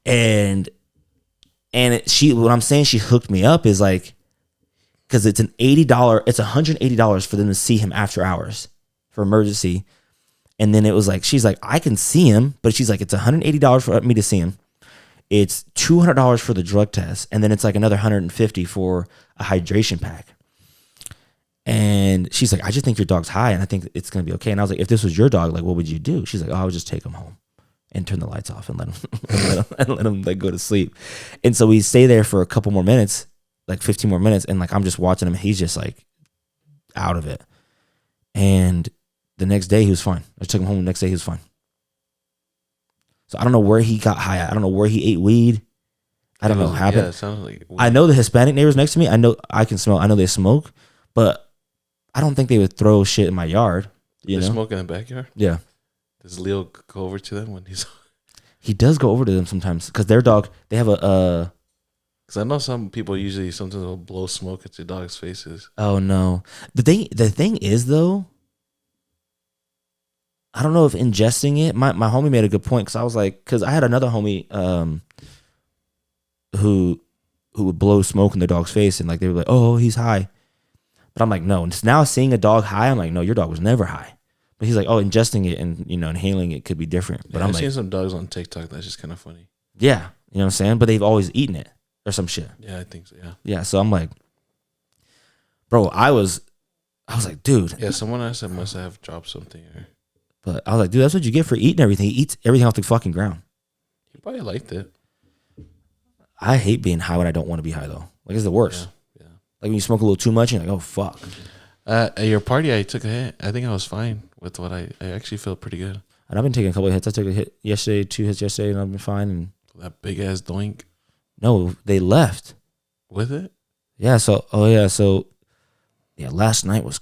Speaker 1: And what I'm saying she hooked me up is like, because it's $180 for them to see him after hours for emergency. And then it was like, she's like, I can see him, but she's like, it's $180 for me to see him. it's $200 for the drug test, and then it's like another $150 for a hydration pack. And she's like, I just think your dog's high, and I think it's gonna be okay. And I was like, if this was your dog, like, what would you do? She's like, oh, I would just take him home and turn the lights off and let him like go to sleep. And so we stay there for a couple more minutes, like 15 more minutes, and like I'm just watching him. He's just like out of it. And the next day he was fine. I took him home. The next day he was fine. So I don't know where he got high at. I don't know where he ate weed. I don't know what happened.
Speaker 2: Yeah, it sounds like weed.
Speaker 1: I know the Hispanic neighbors next to me. I know I can smell. I know they smoke, but I don't think they would throw shit in my yard. You
Speaker 2: They
Speaker 1: know?
Speaker 2: smoke in the backyard?
Speaker 1: Yeah.
Speaker 2: Does Leo go over to them when he's...
Speaker 1: He does go over to them sometimes because their dog, they have a...
Speaker 2: Because I know some people usually sometimes will blow smoke at your dog's faces.
Speaker 1: Oh, no. The thing is, though, I don't know if ingesting it, my homie made a good point because I was like, because I had another homie who would blow smoke in their dog's face, and like they were like, oh, he's high. But I'm like, no. And now seeing a dog high, I'm like, no, your dog was never high. But he's like, oh, ingesting it and, you know, inhaling it could be different. But
Speaker 2: Yeah,
Speaker 1: I'm
Speaker 2: I've
Speaker 1: like,
Speaker 2: seen some dogs on TikTok that's just kind of funny.
Speaker 1: yeah, you know what I'm saying? But they've always eaten it or some shit.
Speaker 2: Yeah, I think so, yeah.
Speaker 1: Yeah, so I'm like, bro, I was like, dude.
Speaker 2: Yeah, someone else must have dropped something. Or
Speaker 1: But I was like, dude, that's what you get for eating everything. He eats everything off the fucking ground.
Speaker 2: he probably liked it.
Speaker 1: I hate being high when I don't want to be high, though. Like, it's the worst.
Speaker 2: Yeah.
Speaker 1: Like, when you smoke a little too much, and you're like, oh, fuck.
Speaker 2: At your party, I took a hit. I think I was fine with what I actually felt pretty good.
Speaker 1: And I've been taking a couple of hits. I took a hit yesterday, 2 hits yesterday, and I've been fine. And
Speaker 2: That big ass doink
Speaker 1: no, they left.
Speaker 2: with it.
Speaker 1: Yeah, so, last night was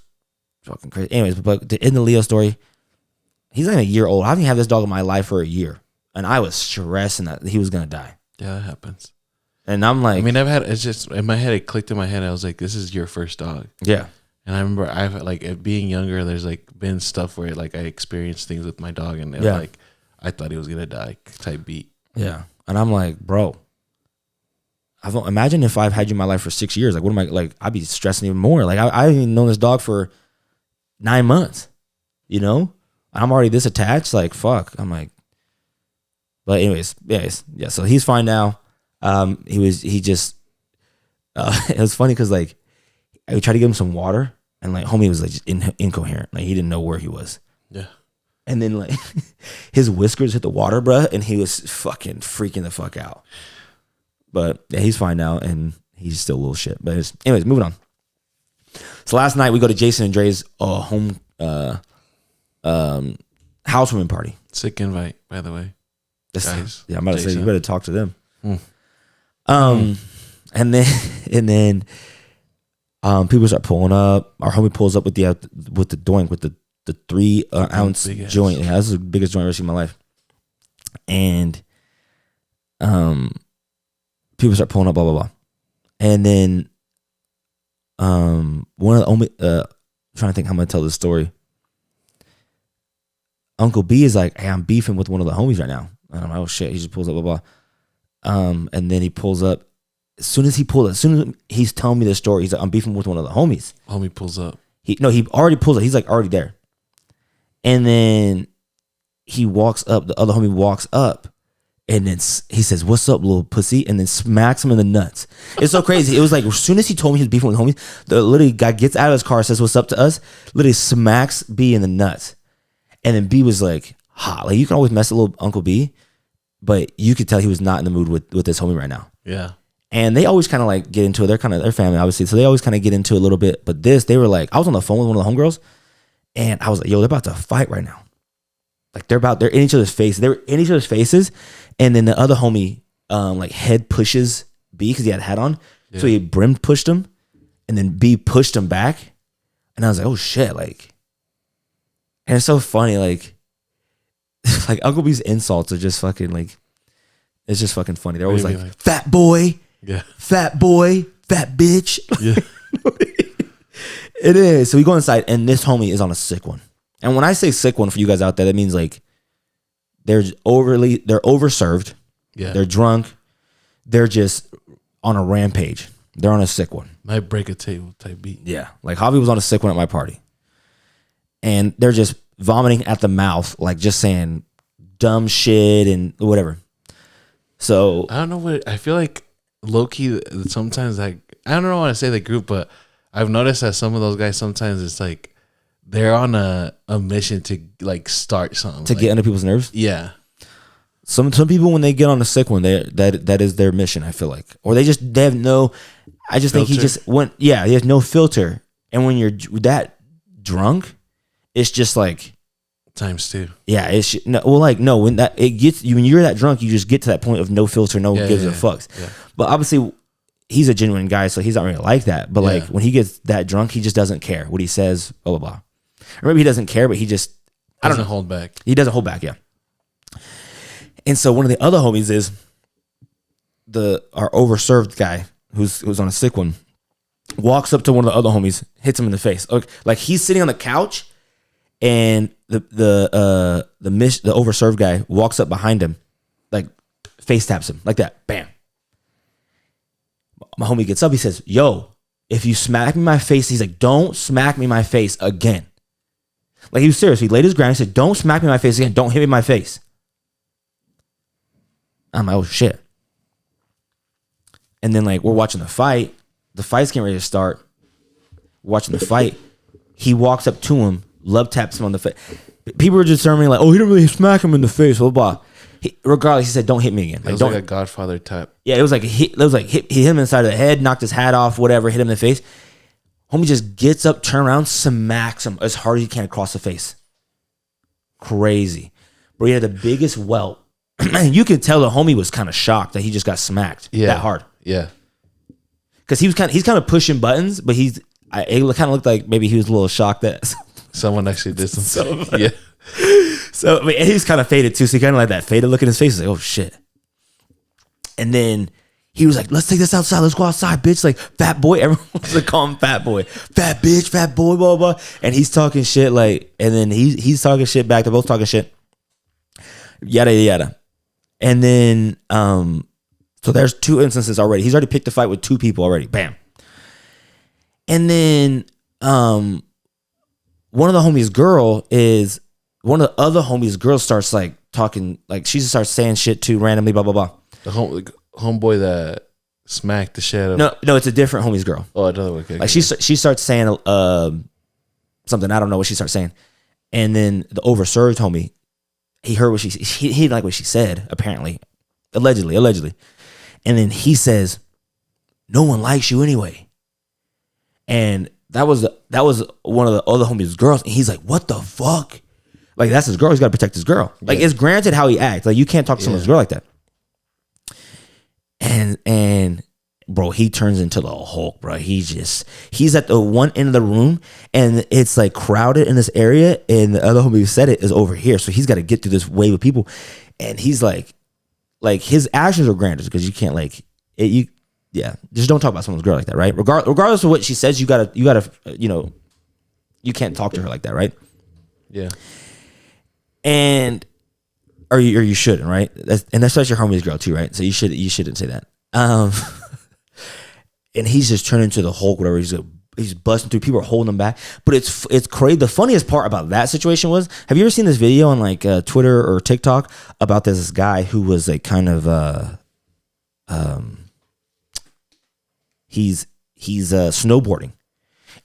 Speaker 1: fucking crazy. Anyways, but to end the Leo story, he's like a year old. I haven't had this dog in my life for a year. And I was stressing that he was going to die.
Speaker 2: Yeah, that happens.
Speaker 1: And I'm like,
Speaker 2: I mean, it's just in my head, it clicked in my head. I was like, this is your first dog.
Speaker 1: yeah.
Speaker 2: And I remember I've like being younger, there's like been stuff where like I experienced things with my dog and it like I thought he was gonna die type beat.
Speaker 1: Yeah. And I'm like, bro, imagine if I've had you in my life for 6 years. Like, what am I like? I'd be stressing even more. Like, I haven't even known this dog for 9 months, you know? I'm already this attached. Like, fuck. I'm like, but anyways, yeah. So he's fine now. It was funny because like I tried to give him some water and like homie was like just incoherent. Like he didn't know where he was.
Speaker 2: Yeah.
Speaker 1: And then like his whiskers hit the water, bruh, and he was fucking freaking the fuck out. But yeah, he's fine now and he's still a little shit. But anyways, moving on. So last night we go to Jason and Dre's home housewarming party.
Speaker 2: Sick invite, by the way. Guys,
Speaker 1: yeah, I'm about to say you better talk to them.
Speaker 2: Mm.
Speaker 1: And then people start pulling up. Our homie pulls up with the doink with the 3 ounce joint. Yeah, this is the biggest joint I've ever seen in my life. And people start pulling up, blah blah blah. And then one of the only I'm trying to think how I'm gonna tell this story. Uncle B is like, hey, I'm beefing with one of the homies right now. And I'm like, oh shit. He just pulls up, blah blah. And then he pulls up. As soon as he's telling me the story, he's like, I'm beefing with one of the homies.
Speaker 2: Homie pulls up.
Speaker 1: He already pulls up. He's like already there. And then he walks up. The other homie walks up. And then he says, what's up, little pussy? And then smacks him in the nuts. It's so crazy. It was like, as soon as he told me he was beefing with homies, the literally guy gets out of his car, says, what's up to us? Literally smacks B in the nuts. And then B was like, hot. Like, you can always mess with little Uncle B, but you could tell he was not in the mood with this homie right now.
Speaker 2: Yeah.
Speaker 1: And they always kind of like get into it. They're kind of their family, obviously. So they always kind of get into it a little bit. But they were like, I was on the phone with one of the homegirls, and I was like, yo, they're about to fight right now. Like they're in each other's faces. They were in each other's faces. And then the other homie, like head pushes B because he had a hat on. Yeah. So he brim pushed him, and then B pushed him back. And I was like, oh shit, like. And it's so funny, like Uncle B's insults are just fucking like, it's just fucking funny. They're always like, fat boy, fat bitch. Yeah. It is. So we go inside, and this homie is on a sick one. And when I say sick one for you guys out there, that means like they're overserved. Yeah. They're drunk. They're just on a rampage. They're on a sick one.
Speaker 2: Might break a table type beat.
Speaker 1: Yeah. Like Javi was on a sick one at my party. And they're just vomiting at the mouth, like just saying dumb shit and whatever. So
Speaker 2: I don't know what I feel like. Low key, sometimes like I don't know want to say the group, but I've noticed that some of those guys sometimes it's like they're on a mission to like start something
Speaker 1: to get under people's nerves.
Speaker 2: Yeah.
Speaker 1: Some people when they get on a sick one, that is their mission. I feel like, or they have no. I just think he just went. Yeah, he has no filter, and when you're that drunk, it's just like
Speaker 2: times two.
Speaker 1: Yeah, it's no. Well, like no, when that it gets you when you're that drunk, you just get to that point of no filter, no one gives a fucks. Yeah. But obviously, he's a genuine guy, so he's not really like that. But like when he gets that drunk, he just doesn't care what he says. Blah blah blah. Or maybe he doesn't care, but he just
Speaker 2: doesn't hold back.
Speaker 1: He doesn't hold back. Yeah. And so one of the other homies is our overserved guy who's on a sick one, walks up to one of the other homies, hits him in the face. Like he's sitting on the couch, and the overserved guy walks up behind him, like face taps him like that. Bam. My homie gets up. He says, "Yo, if you smack me in my face," he's like, "Don't smack me in my face again." Like he was serious. He laid his ground. He said, "Don't smack me in my face again. Don't hit me in my face." I'm like, oh shit. And then like we're watching the fight. The fight's getting ready to start. Watching the fight. He walks up to him, love taps him on the face. People were determining like, oh, he didn't really smack him in the face, blah blah. Regardless, he said, "Don't hit me again."
Speaker 2: Like, don't, like a Godfather type.
Speaker 1: Yeah, it was like he hit him inside of the head, knocked his hat off, whatever, hit him in the face. Homie just gets up, turns around, smacks him as hard as he can across the face. Crazy. Bro, he had the biggest welt. You could tell the homie was kind of shocked that he just got smacked that hard.
Speaker 2: Yeah.
Speaker 1: Because he's kind of pushing buttons, but it kind of looked like maybe he was a little shocked that
Speaker 2: someone actually did something. Yeah.
Speaker 1: So I mean, he's kind of faded too, so he kind of like that faded look in his face. He's like, oh shit. And then he was like, let's take this outside. Let's go outside, bitch. Like, fat boy. Everyone wants to call him fat boy. Fat bitch, fat boy, blah, blah. And he's talking shit like, and then he's talking shit back. They're both talking shit. Yada, yada. And then, so there's 2 instances already. He's already picked a fight with 2 people already. Bam. And then, one of the homies' one of the other homies' girls starts like talking, like she just starts saying shit too randomly, blah, blah, blah.
Speaker 2: The homeboy that smacked the shit out of...
Speaker 1: No, it's a different homie's girl.
Speaker 2: Oh, another one. Okay,
Speaker 1: like she starts saying something. I don't know what she starts saying. And then the overserved homie, he heard what he didn't like what she said, apparently. Allegedly. And then he says, "No one likes you anyway." And that was one of the other homie's girls. And he's like, "What the fuck?" Like, that's his girl. He's got to protect his girl. Like, it's granted how he acts. Like, you can't talk to someone's girl like that. And bro, he turns into the Hulk, bro. He's at the one end of the room, and it's like crowded in this area, and the other homie who said it is over here. So he's got to get through this wave of people. And he's like his actions are granted because you can't just don't talk about someone's girl like that, right? Regardless of what she says, you gotta, you can't talk to her like that, right?
Speaker 2: Yeah.
Speaker 1: And or you shouldn't, right? That's your homie's girl too, right? So you shouldn't say that. And he's just turning into the Hulk, whatever. He's busting through. People are holding him back. But it's crazy. The funniest part about that situation was, have you ever seen this video on like Twitter or TikTok about this guy who was like kind of he's snowboarding,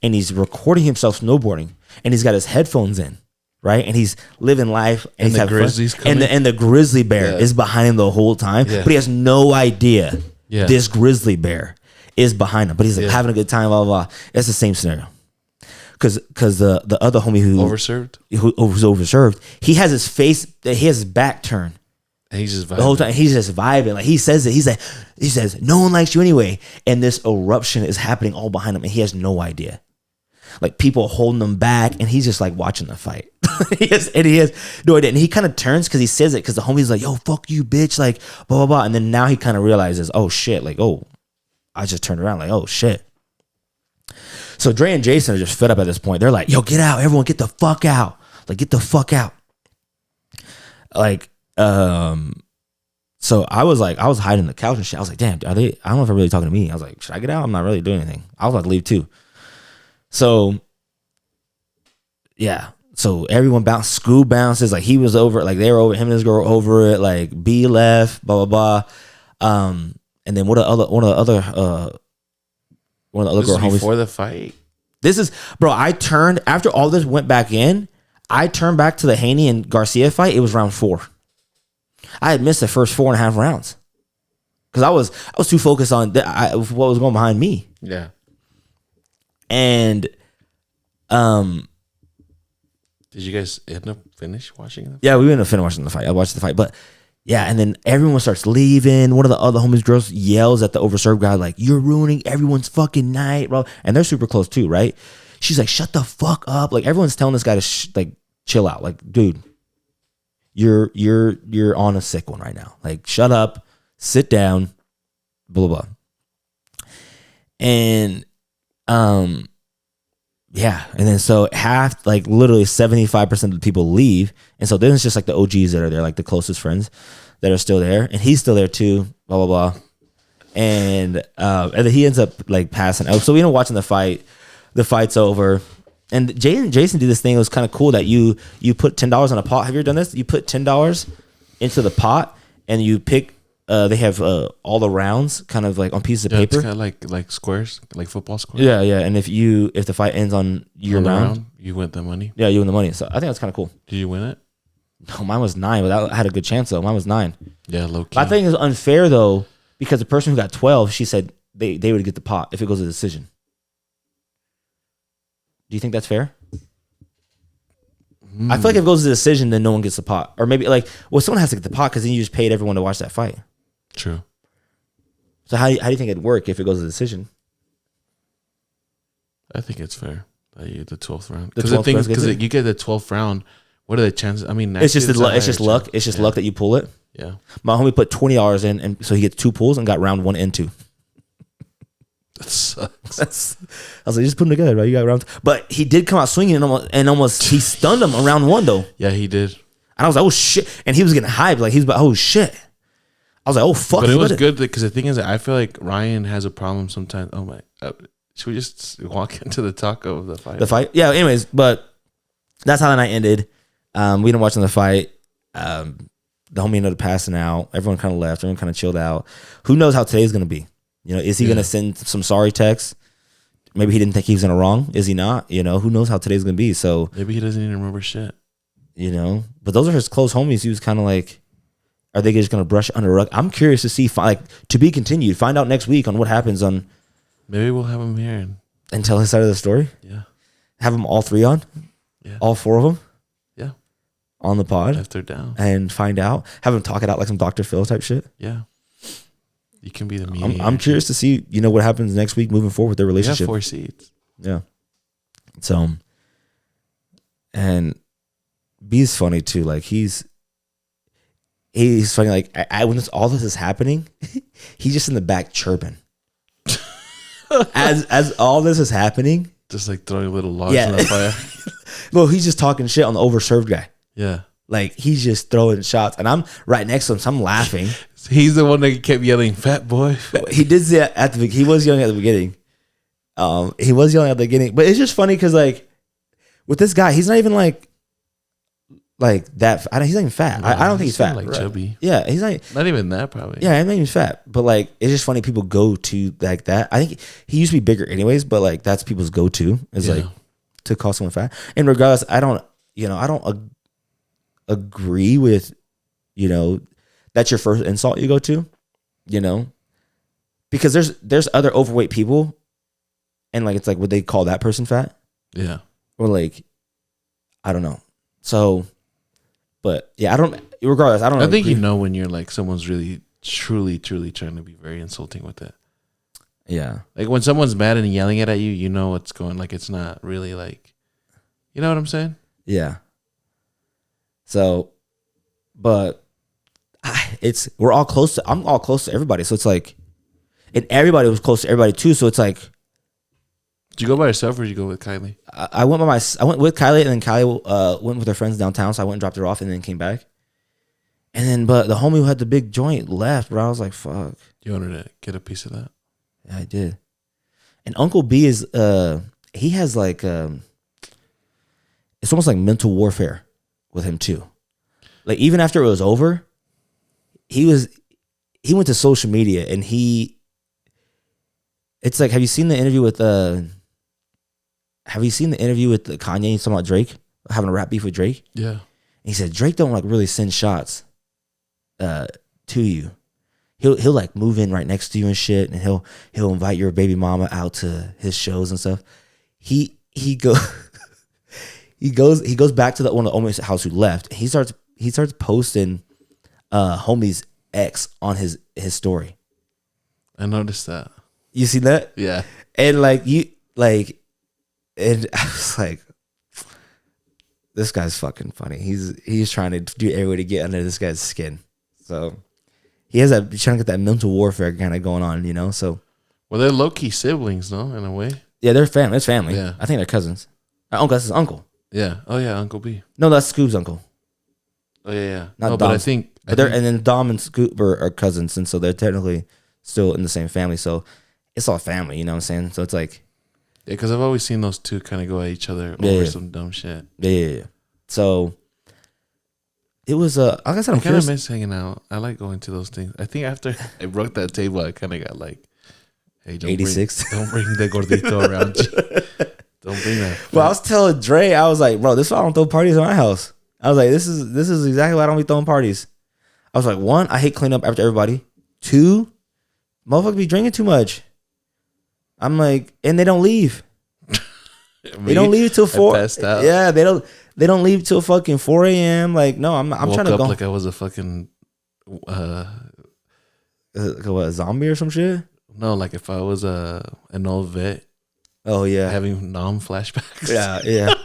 Speaker 1: and he's recording himself snowboarding, and he's got his headphones in, right? And he's living life, and he's having fun. And the grizzly bear is behind him the whole time, but he has no idea this grizzly bear is behind him. But he's like having a good time, blah, blah, blah. It's the same scenario. Because the other homie who was overserved, he has his back turned.
Speaker 2: And he's just vibing.
Speaker 1: The whole time he's just vibing. Like he says it. He says, "No one likes you anyway." And this eruption is happening all behind him, and he has no idea. Like people holding him back, and he's just like watching the fight. he has no idea. And he kind of turns because he says it because the homie's like, "Yo, fuck you, bitch!" Like blah blah blah. And then now he kind of realizes, "Oh shit!" Like, "Oh, I just turned around." Like, "Oh shit." So Dre and Jason are just fed up at this point. They're like, "Yo, get out! Everyone, get the fuck out! Like, get the fuck out!" Like. So I was hiding in the couch and shit. I was like, damn, I don't know if they're really talking to me. I was like, should I get out? I'm not really doing anything. I was about to leave too. So yeah. So everyone bounced, Scoob bounces, like he was over, like they were over, him and his girl over it, like B left, blah, blah, blah. And then one of the other
Speaker 2: This
Speaker 1: girl
Speaker 2: is
Speaker 1: homies.
Speaker 2: before the fight.
Speaker 1: This is, bro. I turned after all this went back in. I turned back to the Haney and Garcia fight. It was round 4. I had missed the first 4.5 rounds because I was too focused on what was going behind me.
Speaker 2: Yeah.
Speaker 1: And
Speaker 2: did you guys end up finish watching it?
Speaker 1: yeah, we ended up finishing the fight. I watched the fight, but yeah, and then everyone starts leaving. One of the other homies girls yells at the overserved guy like, "You're ruining everyone's fucking night, bro." And they're super close too, right? She's like, "Shut the fuck up!" Like everyone's telling this guy to like chill out. Like, dude, you're on a sick one right now. Like, shut up, sit down, blah blah blah. And yeah, and then so half, like literally 75% of the people leave, and so then it's just like the OGs that are there, like the closest friends that are still there, and he's still there too, blah blah blah, and then he ends up like passing out. So we end up watching the fight. The fight's over, and Jason did this thing. It was kind of cool that you put $10 on a pot. Have you ever done this? You put $10 into the pot, and you pick. They have all the rounds kind of like on pieces of paper.
Speaker 2: It's kind of like squares, like football squares.
Speaker 1: Yeah, yeah. And if the fight ends on your round,
Speaker 2: you win the money.
Speaker 1: Yeah, you win the money. So I think that's kind of cool.
Speaker 2: Did you win it?
Speaker 1: No, mine was 9, but that had a good chance though. Mine was 9.
Speaker 2: Yeah, low key.
Speaker 1: I think it's unfair though because the person who got 12, she said they would get the pot if it goes to decision. Do you think that's fair? I feel like if it goes to decision, then no one gets the pot, or maybe like, well, someone has to get the pot because then you just paid everyone to watch that fight.
Speaker 2: True.
Speaker 1: So how do you think it'd work if it goes to decision?
Speaker 2: I think it's fair that you the 12th round.
Speaker 1: The
Speaker 2: Because
Speaker 1: 12th round
Speaker 2: because
Speaker 1: gets it?
Speaker 2: you get the 12th round, what are the chances? I mean,
Speaker 1: It's just
Speaker 2: it's a
Speaker 1: it's just
Speaker 2: higher
Speaker 1: luck.
Speaker 2: chance.
Speaker 1: It's just
Speaker 2: Yeah.
Speaker 1: luck that you pull it.
Speaker 2: Yeah.
Speaker 1: My homie put $20 in, and so he gets 2 pulls and got round 1 and 2.
Speaker 2: That sucks.
Speaker 1: I was like, just put them together, bro. You got round. But he did come out swinging and almost he stunned him around 1 though.
Speaker 2: Yeah, he did.
Speaker 1: And I was like, oh shit. And he was getting hyped. Like, he was like, oh shit. I was like, oh fuck.
Speaker 2: But it was
Speaker 1: What
Speaker 2: good because the thing is, I feel like Ryan has a problem sometimes. Oh my! Should we just walk into the talk of the fight?
Speaker 1: The fight? Yeah, anyways, but that's how the night ended. We ended up watching the fight. The homie ended up passing out. Everyone kind of left. Everyone kind of chilled out. Who knows how today's going to be? You know, is he going to send some sorry texts? Maybe he didn't think he was in the wrong. Is he not? You know, who knows how today's going to be? So
Speaker 2: Maybe he doesn't even remember shit.
Speaker 1: You know, but those are his close homies. He was kind of like, are they just going to brush it under the rug? I'm curious to see, like, to be continued. Find out next week on what happens on.
Speaker 2: Maybe we'll have him here
Speaker 1: And tell his side of the story.
Speaker 2: Yeah.
Speaker 1: Have them all 3 on.
Speaker 2: Yeah.
Speaker 1: All 4 of them.
Speaker 2: Yeah.
Speaker 1: On the pod.
Speaker 2: If they're down.
Speaker 1: And find out. Have them talk it out like some Dr. Phil type shit.
Speaker 2: Yeah. You can be the mediator.
Speaker 1: I'm curious to see, you know, what happens next week moving forward with their relationship.
Speaker 2: 4 seats.
Speaker 1: Yeah. So, and B's funny too. Like he's funny. Like when all this is happening, he's just in the back chirping. as all this is happening,
Speaker 2: just like throwing little logs in the fire.
Speaker 1: Well, he's just talking shit on the overserved guy.
Speaker 2: Yeah.
Speaker 1: Like he's just throwing shots, and I'm right next to him, so I'm laughing.
Speaker 2: He's the one that kept yelling, "Fat boy!" Fat.
Speaker 1: He did say he was yelling at the beginning. He was yelling at the beginning, but it's just funny because like with this guy, he's not even like that. He's not even fat.
Speaker 2: No,
Speaker 1: I don't think he's fat.
Speaker 2: like
Speaker 1: right?
Speaker 2: chubby.
Speaker 1: Yeah, he's
Speaker 2: not even that probably.
Speaker 1: Yeah, I'm not even fat, but like it's just funny people go to like that. I think he used to be bigger anyways, but like that's people's go to is like to call someone fat. And regardless, I don't agree with, you know, that's your first insult you go to, you know, because there's other overweight people, and like it's like, would they call that person fat?
Speaker 2: Yeah,
Speaker 1: or like I don't know. So, but yeah, regardless, I don't.
Speaker 2: I think
Speaker 1: agree.
Speaker 2: you know when you're like someone's really truly trying to be very insulting with it.
Speaker 1: Yeah,
Speaker 2: like when someone's mad and yelling at you, you know what's going. Like it's not really like, you know what I'm saying?
Speaker 1: Yeah. So, but we're all close to. I'm all close to everybody, so it's like, and everybody was close to everybody too. So it's like,
Speaker 2: did you go by yourself or did you go with Kylie?
Speaker 1: I went with Kylie, and then Kylie went with her friends downtown. So I went and dropped her off, and then came back. And then, but the homie who had the big joint left, bro. I was like, fuck.
Speaker 2: You wanted to get a piece of that?
Speaker 1: Yeah, I did. And Uncle B is he has like it's almost like mental warfare with him too. Like even after it was over, he he went to social media and it's like, have you seen the interview with Kanye? He's talking about Drake having a rap beef with Drake.
Speaker 2: Yeah.
Speaker 1: And he said Drake don't like really send shots to you. He'll like move in right next to you and shit, and he'll invite your baby mama out to his shows and stuff. He goes back to one of the homies house who left. He starts posting homie's ex on his story.
Speaker 2: I noticed that.
Speaker 1: You see that?
Speaker 2: Yeah.
Speaker 1: And and I was like, this guy's fucking funny. He's trying to do every way to get under this guy's skin. So he's trying to get that mental warfare kind of going on, you know. So
Speaker 2: well, they're low key siblings, no, in a way.
Speaker 1: Yeah, they're family. It's family.
Speaker 2: Yeah.
Speaker 1: I think they're cousins. That's his uncle.
Speaker 2: Yeah. Oh yeah, Uncle B.
Speaker 1: No, that's Scoob's uncle.
Speaker 2: Oh yeah.
Speaker 1: Not
Speaker 2: no,
Speaker 1: Dom's.
Speaker 2: but I think
Speaker 1: and then Dom and Scoob are cousins, and so they're technically still in the same family. So it's all family, you know what I'm saying? So it's like,
Speaker 2: yeah, because I've always seen those two kind of go at each other over some dumb shit.
Speaker 1: Yeah. So it was like I said,
Speaker 2: I kind of miss hanging out. I like going to those things. I think after I broke that table, I kind of got like, hey, don't
Speaker 1: 86.
Speaker 2: Don't bring the gordito around you. Don't bring that.
Speaker 1: Well, I was telling Dre, I was like, bro, this is why I don't throw parties in my house. I was like, this is exactly why I don't be throwing parties. I was like, 1, I hate cleaning up after everybody. 2, motherfuckers be drinking too much. I'm like, and they don't leave. They don't leave till 4.
Speaker 2: Passed out.
Speaker 1: Yeah, they don't leave till fucking 4 a.m. Like, no, I'm trying to go.
Speaker 2: Like I was a fucking
Speaker 1: a zombie or some shit.
Speaker 2: No, like if I was an old vet.
Speaker 1: Oh yeah,
Speaker 2: having flashbacks.
Speaker 1: Yeah.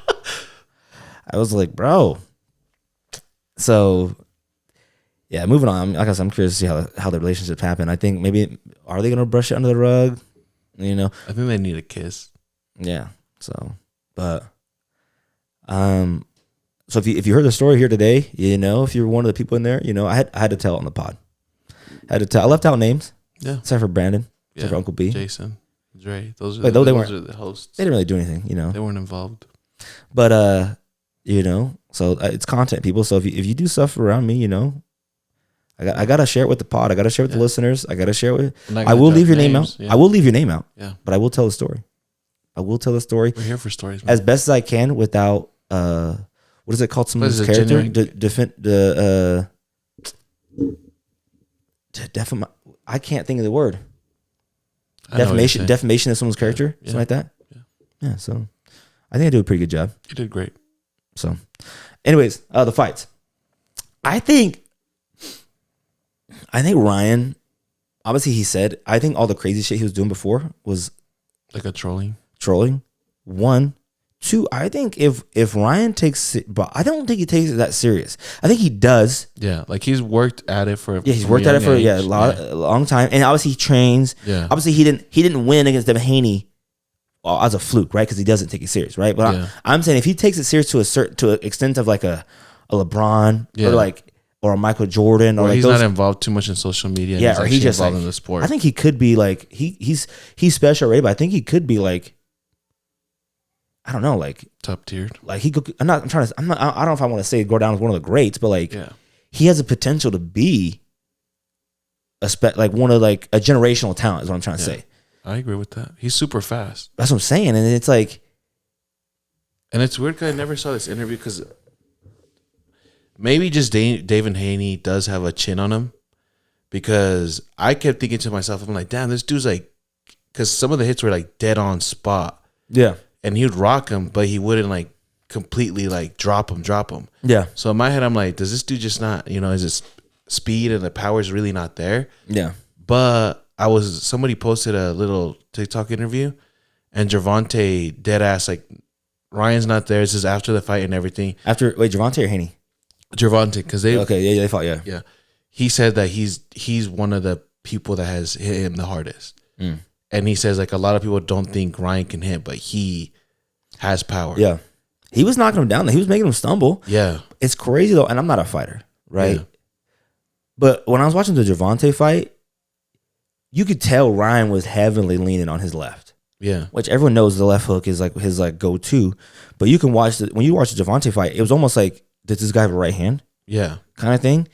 Speaker 1: I was like, bro. So, yeah, moving on. Like I said, I'm curious to see how the relationships happen. I think maybe are they gonna brush it under the rug? You know,
Speaker 2: I think they need a kiss.
Speaker 1: Yeah. So, but, so if you heard the story here today, you know, if you're one of the people in there, you know, I had to tell it on the pod. I left out names.
Speaker 2: Yeah.
Speaker 1: Except for Brandon. Except for Uncle B.
Speaker 2: Jason. Dre. Those are the hosts.
Speaker 1: They didn't really do anything, you know.
Speaker 2: They weren't involved.
Speaker 1: But you know, so it's content, people. So if you do stuff around me, you know, I gotta share it with the pod. I gotta share it with the listeners. I gotta share it with. I will leave your name out. Yeah. I will leave your name out.
Speaker 2: Yeah.
Speaker 1: But I will tell the story. We're here
Speaker 2: for stories, man.
Speaker 1: As best as I can without what is it called? Someone's character. I can't think of the word. Defamation of someone's character, something like that. Yeah. So I think I do a pretty good job.
Speaker 2: You did great.
Speaker 1: So, anyways, the fights. I think Ryan. Obviously, he said. I think all the crazy shit he was doing before was
Speaker 2: like a trolling.
Speaker 1: 1, 2. I think if Ryan takes it, but I don't think he takes it that serious. I think he does.
Speaker 2: Yeah, like he's worked at it for.
Speaker 1: Yeah, he's worked at it for a long time, and obviously he trains.
Speaker 2: Yeah.
Speaker 1: Obviously he didn't win against Devin Haney as a fluke, right? Because he doesn't take it serious, right? But I'm saying if he takes it serious to an extent of like a LeBron or a Michael Jordan, or like
Speaker 2: he's not involved too much in social media.
Speaker 1: Yeah, or he's just involved in
Speaker 2: the sport.
Speaker 1: I think he could be like he's special, right? But I think he could be like, I don't know, like
Speaker 2: top tiered.
Speaker 1: Like I don't know if I want to say go down as one of the greats, but like he has a potential to be like one of like a generational talent is what I'm trying to say.
Speaker 2: I agree with that. He's super fast.
Speaker 1: That's what I'm saying, and it's like,
Speaker 2: and it's weird because I never saw this interview because maybe just Devin Haney does have a chin on him, because I kept thinking to myself, I'm like, damn, this dude's like, because some of the hits were like dead on spot.
Speaker 1: Yeah.
Speaker 2: And he would rock him, but he wouldn't like completely like drop him.
Speaker 1: Yeah.
Speaker 2: So in my head, I'm like, does this dude just not, is his speed and the power is really not there?
Speaker 1: Yeah.
Speaker 2: But somebody posted a little TikTok interview, and Gervonta dead ass, like, Ryan's not there. This is after the fight and everything.
Speaker 1: Gervonta or Haney?
Speaker 2: Gervonta, because they
Speaker 1: they fought.
Speaker 2: Yeah. He said that he's one of the people that has hit him the hardest. And he says, like, a lot of people don't think Ryan can hit, but he has power.
Speaker 1: Yeah. He was knocking him down. He was making him stumble.
Speaker 2: Yeah.
Speaker 1: It's crazy, though. And I'm not a fighter, right? Yeah. But when I was watching the Gervonta fight, you could tell Ryan was heavily leaning on his left.
Speaker 2: Yeah.
Speaker 1: Which everyone knows the left hook is like his like go-to. But you can watch when you watch the Gervonta fight, it was almost like, does this guy have a right hand?
Speaker 2: Yeah.
Speaker 1: Kind of thing.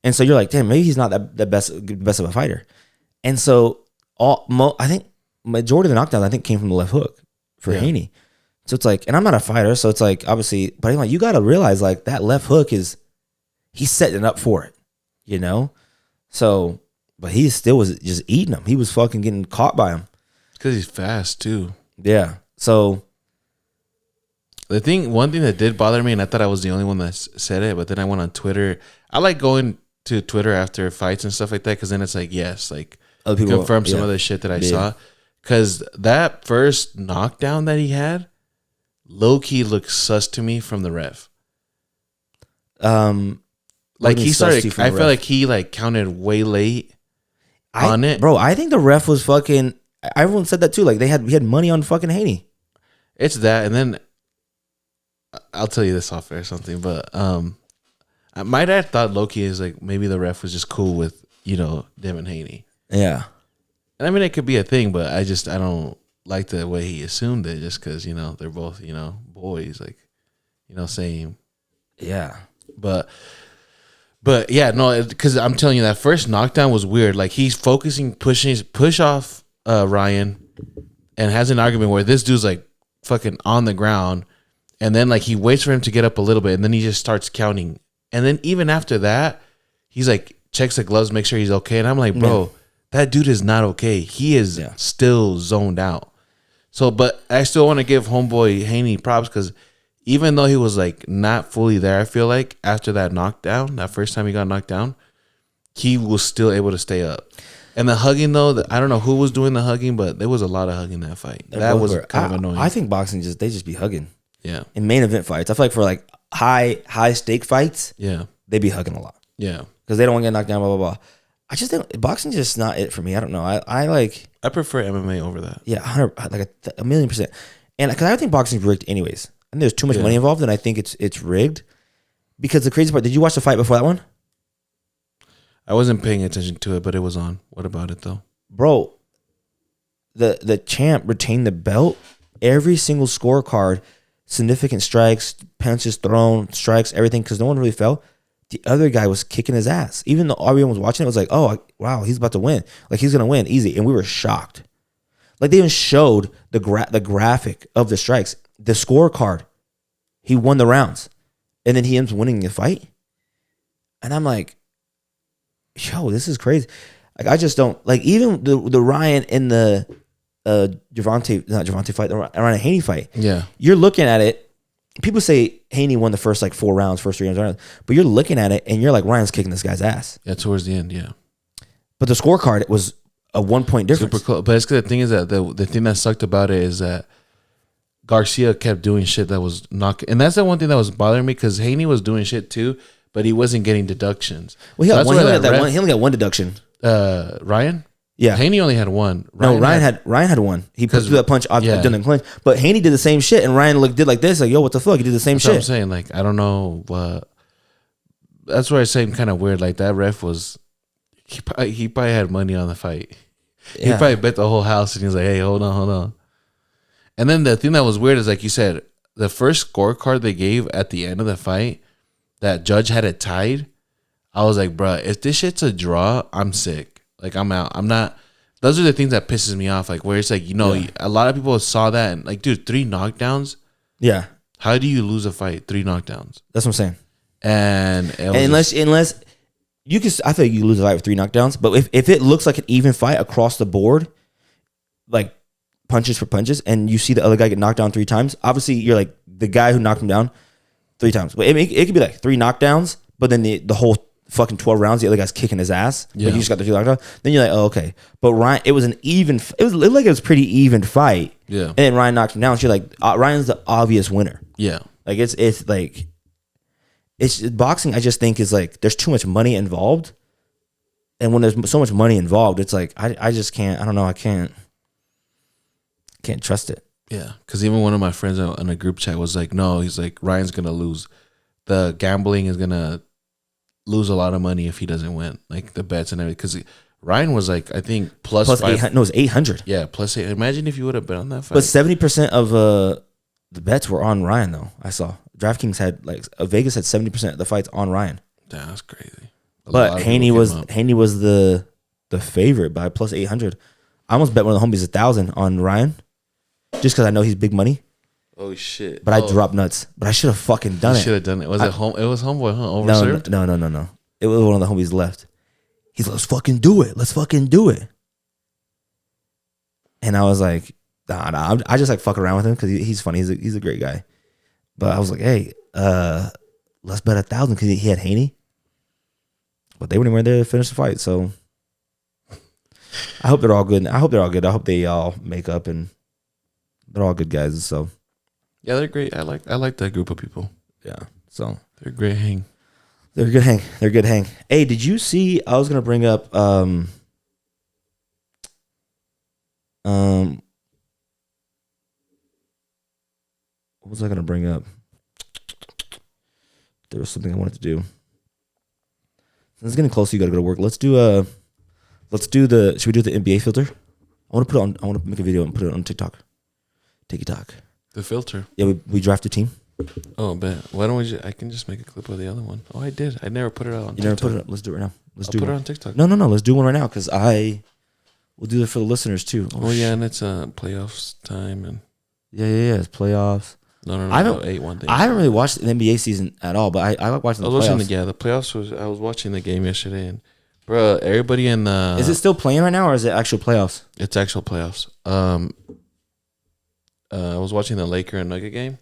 Speaker 1: And so you're like, damn, maybe he's not the best of a fighter. And so I think majority of the knockdowns I think came from the left hook for Haney. So it's like, and I'm not a fighter, so it's like obviously, but I'm like, you got to realize like that left hook he's setting up for it, you know. So, but he still was just eating him. He was fucking getting caught by him
Speaker 2: because he's fast too.
Speaker 1: Yeah. So
Speaker 2: one thing that did bother me, and I thought I was the only one that said it, but then I went on Twitter. I like going to Twitter after fights and stuff like that because then it's like, yes, like other people confirm some of the shit that I saw. Because that first knockdown that he had, low key looked sus to me from the ref. Like he started, I felt like he like counted way late on it,
Speaker 1: bro. I think the ref was fucking. Everyone said that too. Like we had money on fucking Haney.
Speaker 2: It's that, and then I'll tell you this off air or something. But my dad thought Loki is like maybe the ref was just cool with Devin Haney.
Speaker 1: Yeah,
Speaker 2: and I mean it could be a thing, but I don't like the way he assumed it, just because they're both boys, like same.
Speaker 1: Yeah,
Speaker 2: but yeah, no, because I'm telling you that first knockdown was weird. Like he's push off Ryan, and has an argument where this dude's like fucking on the ground, and then like he waits for him to get up a little bit, and then he just starts counting, and then even after that, he's like checks the gloves, make sure he's okay, and I'm like, bro, that dude is not okay. He is still zoned out. So, but I still want to give homeboy Haney props because even though he was like not fully there, I feel like after that knockdown, that first time he got knocked down, he was still able to stay up. And the hugging though, I don't know who was doing the hugging, but there was a lot of hugging that fight. That was kind of annoying.
Speaker 1: I think boxing they just be hugging.
Speaker 2: Yeah.
Speaker 1: In main event fights, I feel like for like high stake fights, they be hugging a lot.
Speaker 2: Yeah.
Speaker 1: Because they don't want to get knocked down. Blah blah blah. I just think boxing just not it for me. I don't know.
Speaker 2: I prefer MMA over that.
Speaker 1: Yeah, 100, like a million %. And because I think boxing's rigged anyways. And there's too much money involved, and I think it's rigged. Because the crazy part, did you watch the fight before that one?
Speaker 2: I wasn't paying attention to it, but it was on. What about it though?
Speaker 1: Bro, the champ retained the belt. Every single scorecard, significant strikes, punches thrown, strikes, everything, because no one really fell. The other guy was kicking his ass. Even though everyone was watching it, was like, oh, wow, he's about to win. Like, he's going to win easy. And we were shocked. Like, they even showed the graphic of the strikes. The scorecard. He won the rounds. And then he ends up winning the fight. And I'm like, yo, this is crazy. Like, I just don't, like, even the Ryan and the Ryan Haney fight.
Speaker 2: Yeah.
Speaker 1: You're looking at it. People say Haney won the first like 4 rounds, first 3 rounds, but you're looking at it and you're like, Ryan's kicking this guy's ass.
Speaker 2: Yeah, towards the end, yeah.
Speaker 1: But the scorecard was a 1 point difference.
Speaker 2: Super close. But it's because the thing is that the thing that sucked about it is that Garcia kept doing shit that was not, and that's the one thing that was bothering me because Haney was doing shit too, but he wasn't getting deductions.
Speaker 1: Well, he only got one deduction.
Speaker 2: Ryan?
Speaker 1: Yeah,
Speaker 2: Haney only had one.
Speaker 1: Ryan had one. He put that punch done the clinch, but Haney did the same shit, and Ryan did like this, like, yo, what the fuck? He did the same shit.
Speaker 2: What I'm saying, like, I don't know, but that's where I say kind of weird. Like that ref was, he probably had money on the fight. He probably bet the whole house, and he was like, hey, hold on. And then the thing that was weird is, like you said, the first scorecard they gave at the end of the fight, that judge had it tied. I was like, bruh, if this shit's a draw, I'm sick. Like, I'm out. I'm not. Those are the things that pisses me off. Like, where it's like, a lot of people saw that and like, dude, 3 knockdowns.
Speaker 1: Yeah.
Speaker 2: How do you lose a fight? 3 knockdowns.
Speaker 1: That's what I'm saying.
Speaker 2: And
Speaker 1: unless you can, I think you lose a fight with 3 knockdowns. But if it looks like an even fight across the board, like punches for punches, and you see the other guy get knocked down 3 times, obviously you're like the guy who knocked him down 3 times. But it could be like 3 knockdowns, but then the whole fucking 12 rounds, the other guy's kicking his ass. Yeah. But you just got the 2 knockdowns. Then you're like, oh, okay. But Ryan, it looked like it was a pretty even fight.
Speaker 2: Yeah.
Speaker 1: And then Ryan knocked him down. So you're like, Ryan's the obvious winner.
Speaker 2: Yeah.
Speaker 1: Like it's like, it's boxing. I just think is like there's too much money involved, and when there's so much money involved, it's like I just can't. I don't know. I can't trust it.
Speaker 2: Yeah, because even one of my friends in a group chat was like, no, he's like, Ryan's gonna lose. The gambling is gonna lose a lot of money if he doesn't win, like the bets and everything. Because Ryan was like, I think plus
Speaker 1: 800. No, it was 800.
Speaker 2: Yeah, plus 8. Imagine if you would have bet on that fight.
Speaker 1: But 70% of the bets were on Ryan, though. I saw DraftKings had Vegas had 70% of the fights on Ryan.
Speaker 2: Damn, that's crazy.
Speaker 1: But Haney was the favorite by plus 800. I almost bet one of the homies 1,000 on Ryan, just because I know he's big money.
Speaker 2: Oh shit!
Speaker 1: But I dropped nuts. But I should have fucking done it.
Speaker 2: Should have done it. Was it home? It was homeboy, huh? Overserved?
Speaker 1: No. It was one of the homies left. He's like, let's fucking do it. Let's fucking do it. And I was like, nah. I just like fuck around with him because he's funny. He's a great guy. But I was like, hey, let's bet 1,000 because he had Haney. But they weren't even there to finish the fight. So I hope they're all good. I hope they all make up and they're all good guys. So
Speaker 2: yeah, they're great. I like that group of people.
Speaker 1: Yeah. So
Speaker 2: they're a great hang.
Speaker 1: They're a good hang. Hey, did you see? I was gonna bring up what was I gonna bring up? There was something I wanted to do. It's getting close. You gotta go to work. Should we do the NBA filter? I want to make a video and put it on TikTok. TikTok.
Speaker 2: The filter.
Speaker 1: Yeah, we draft a team.
Speaker 2: Oh, bet. Why don't I can just make a clip of the other one. Oh, I did. I never put it out on TikTok.
Speaker 1: You never put it up. Let's do it right now.
Speaker 2: Put it on TikTok.
Speaker 1: No. Let's do one right now because we'll do it for the listeners too.
Speaker 2: Oh yeah, and it's playoffs time and
Speaker 1: yeah. It's playoffs.
Speaker 2: No. I haven't 8-1
Speaker 1: I haven't really watched the NBA season at all, but I like watching the playoffs.
Speaker 2: The playoffs I was watching the game yesterday and bro, everybody in
Speaker 1: is it still playing right now or is it actual playoffs?
Speaker 2: It's actual playoffs. I was watching the Laker and Nugget game.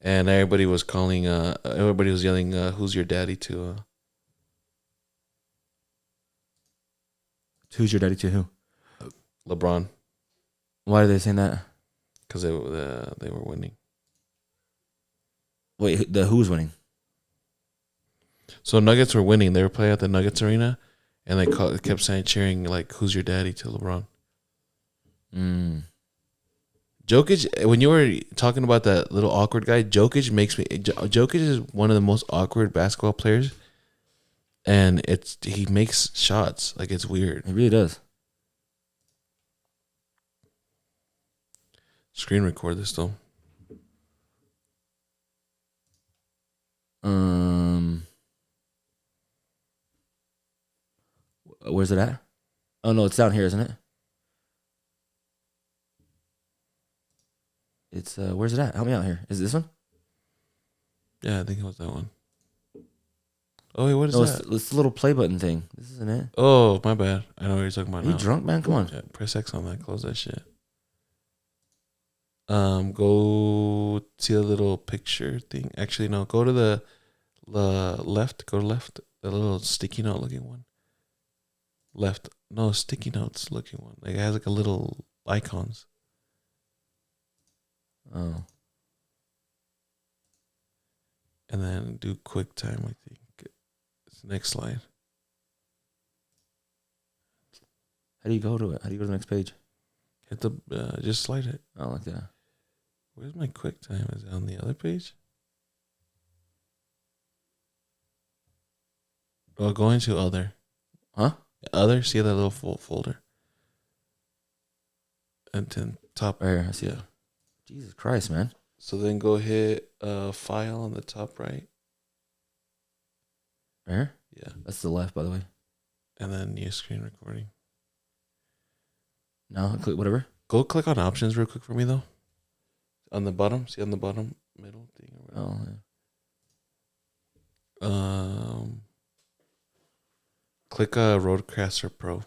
Speaker 2: And everybody was yelling, who's your daddy to?
Speaker 1: Who's your daddy to who?
Speaker 2: LeBron.
Speaker 1: Why are they saying that?
Speaker 2: Because they were winning.
Speaker 1: Wait, who was winning?
Speaker 2: So Nuggets were winning. They were playing at the Nuggets arena, and they kept saying, cheering, like, who's your daddy to LeBron? Jokic, when you were talking about that little awkward guy, Jokic is one of the most awkward basketball players, and he makes shots like it's weird.
Speaker 1: It really does.
Speaker 2: Screen record this though.
Speaker 1: Where's it at? Oh no, it's down here, isn't it? It's where's it at? Help me out here. Is it this one?
Speaker 2: Yeah, I think it was that one. Oh wait, what is that?
Speaker 1: It's the little play button thing. This isn't it.
Speaker 2: Oh, my bad. I know what you're talking about.
Speaker 1: Are you drunk, man? Come on.
Speaker 2: Yeah, press X on that. Close that shit. Go see the little picture thing. Actually, no. Go to the left. Go to left. The little sticky note looking one. Left. No, sticky notes looking one. Like it has like a little icons.
Speaker 1: Oh.
Speaker 2: And then do QuickTime, I think. It's the next slide.
Speaker 1: How do you go to it? How do you go to the next page?
Speaker 2: Hit the just slide it.
Speaker 1: Oh, like that.
Speaker 2: Where's my QuickTime? Is it on the other page? Oh, go into other.
Speaker 1: Huh?
Speaker 2: Other. See that little folder. And then top.
Speaker 1: Right here. I see it. Jesus Christ, man.
Speaker 2: So then go hit file on the top right.
Speaker 1: Right here?
Speaker 2: Yeah.
Speaker 1: That's the left, by the way.
Speaker 2: And then new screen recording.
Speaker 1: No, click whatever.
Speaker 2: Go click on options real quick for me though. On the bottom. See on the bottom middle thing.
Speaker 1: Oh,
Speaker 2: yeah. Click Rodecaster Pro.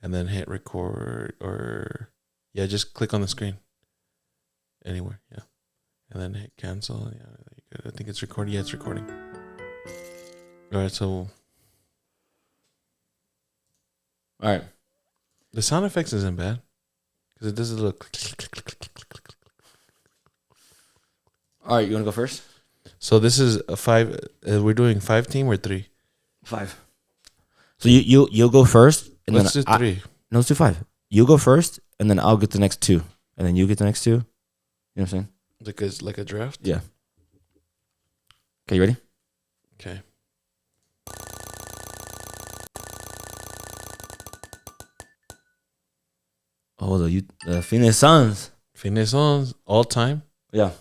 Speaker 2: And then hit record or just click on the screen. Anywhere, yeah. And then hit cancel. Yeah, I think it's recording. Yeah, it's recording. All right, so.
Speaker 1: All right.
Speaker 2: The sound effects isn't bad. Because it does a little click, click, click, click, click, click, click.
Speaker 1: All right, you want to go first?
Speaker 2: So this is a 5. We're doing 5 team or 3?
Speaker 1: 5. So you'll go first. And
Speaker 2: let's
Speaker 1: then
Speaker 2: do 3.
Speaker 1: No, let's do 5. You go first, and then I'll get the next 2. And then you get the next 2. You know what I'm saying?
Speaker 2: Like a draft?
Speaker 1: Yeah. Okay, you ready?
Speaker 2: Okay.
Speaker 1: Oh, the Phoenix Suns.
Speaker 2: Phoenix Suns, all time?
Speaker 1: Yeah.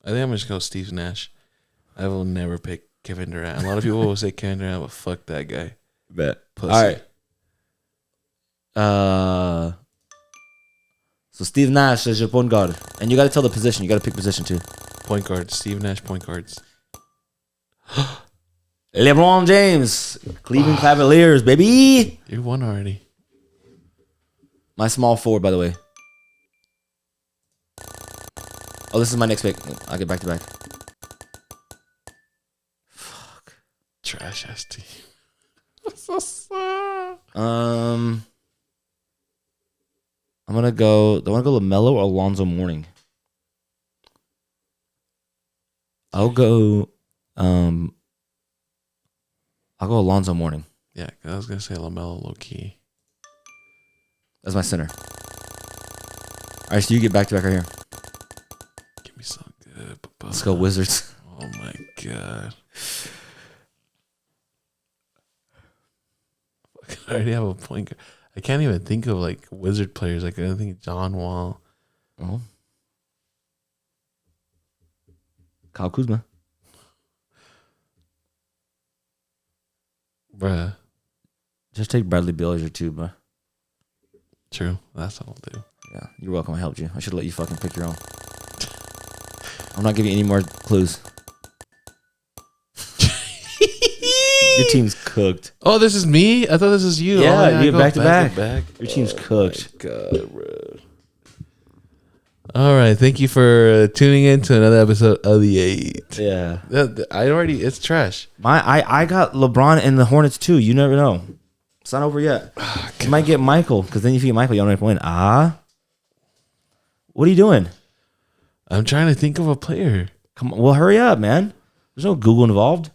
Speaker 2: I think I'm just going to go Steve Nash. I will never pick Kevin Durant. A lot of people will say Kevin Durant, but fuck that guy.
Speaker 1: Bet.
Speaker 2: Pussy.
Speaker 1: All right. So Steve Nash is your point guard. And you got to tell the position. You got to pick position too.
Speaker 2: Point guard. Steve Nash, point guards.
Speaker 1: LeBron James. Cleveland Cavaliers, baby.
Speaker 2: You won already.
Speaker 1: My small forward, by the way. Oh, this is my next pick. I'll get back to back. Fuck.
Speaker 2: Trash ass team.
Speaker 1: I'm gonna go. Do I want to go LaMelo or Alonzo Mourning? I'll go. I'll go Alonzo Mourning.
Speaker 2: Yeah, I was gonna say LaMelo low key.
Speaker 1: That's my center. All right, so you get back to back right here.
Speaker 2: Give me something good.
Speaker 1: Let's go Wizards.
Speaker 2: Oh my god. I already have a point guard. I can't even think of like Wizard players. Like I don't think John Wall.
Speaker 1: Oh. Kyle Kuzma.
Speaker 2: Bruh.
Speaker 1: Just take Bradley Beal as your two, bro.
Speaker 2: True. That's what I'll do.
Speaker 1: Yeah, you're welcome. I helped you. I should let you fucking pick your own. I'm not giving you any more clues. Your team's cooked.
Speaker 2: Oh, this is me? I thought this was you.
Speaker 1: Yeah,
Speaker 2: oh,
Speaker 1: you get back to back.
Speaker 2: back.
Speaker 1: Your team's cooked.
Speaker 2: My God, bro. All right. Thank you for tuning in to another episode of The 8.
Speaker 1: Yeah.
Speaker 2: It's trash.
Speaker 1: I got LeBron and the Hornets too. You never know. It's not over yet. You might get Michael, because then if you get Michael, you don't have to win. What are you doing?
Speaker 2: I'm trying to think of a player.
Speaker 1: Come on. Well, hurry up, man. There's no Google involved.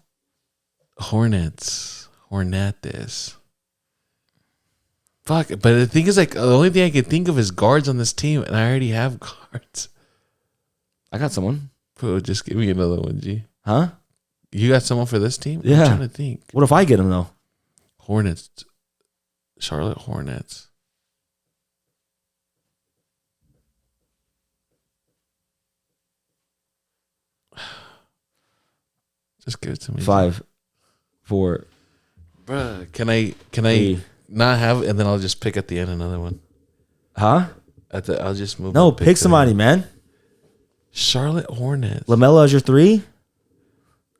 Speaker 2: Hornettes. Fuck. But the thing is, like, the only thing I can think of is guards on this team, and I already have guards.
Speaker 1: I got someone.
Speaker 2: Bro, just give me another one, G.
Speaker 1: Huh?
Speaker 2: You got someone for this team?
Speaker 1: Yeah.
Speaker 2: I'm trying to think.
Speaker 1: What if I get him, though?
Speaker 2: Hornets. Charlotte Hornets. Just give it to me.
Speaker 1: 5, 4.
Speaker 2: Bruh, can I
Speaker 1: Three.
Speaker 2: not have it, and then I'll just pick at the end another one?
Speaker 1: Huh?
Speaker 2: I'll just move.
Speaker 1: No,
Speaker 2: my
Speaker 1: pick somebody, man.
Speaker 2: Charlotte Hornets.
Speaker 1: LaMelo as your 3?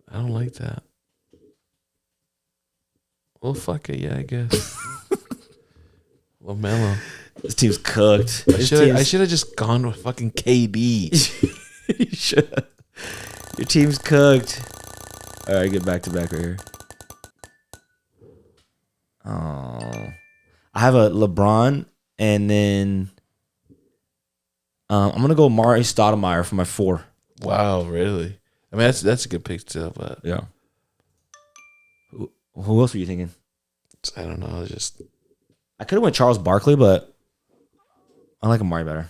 Speaker 2: I don't like that. Well, fuck it. Yeah, I guess. LaMelo.
Speaker 1: This team's cooked.
Speaker 2: I should have just gone with fucking KD.
Speaker 1: You should. Your team's cooked. All right, get back to back right here. Oh, I have a LeBron, and then I'm gonna go Mari Stoudemire for my 4.
Speaker 2: Wow, really? I mean, that's a good pick still, but
Speaker 1: Yeah. Who else were you thinking?
Speaker 2: I don't know.
Speaker 1: I could have went Charles Barkley, but I like Amari better.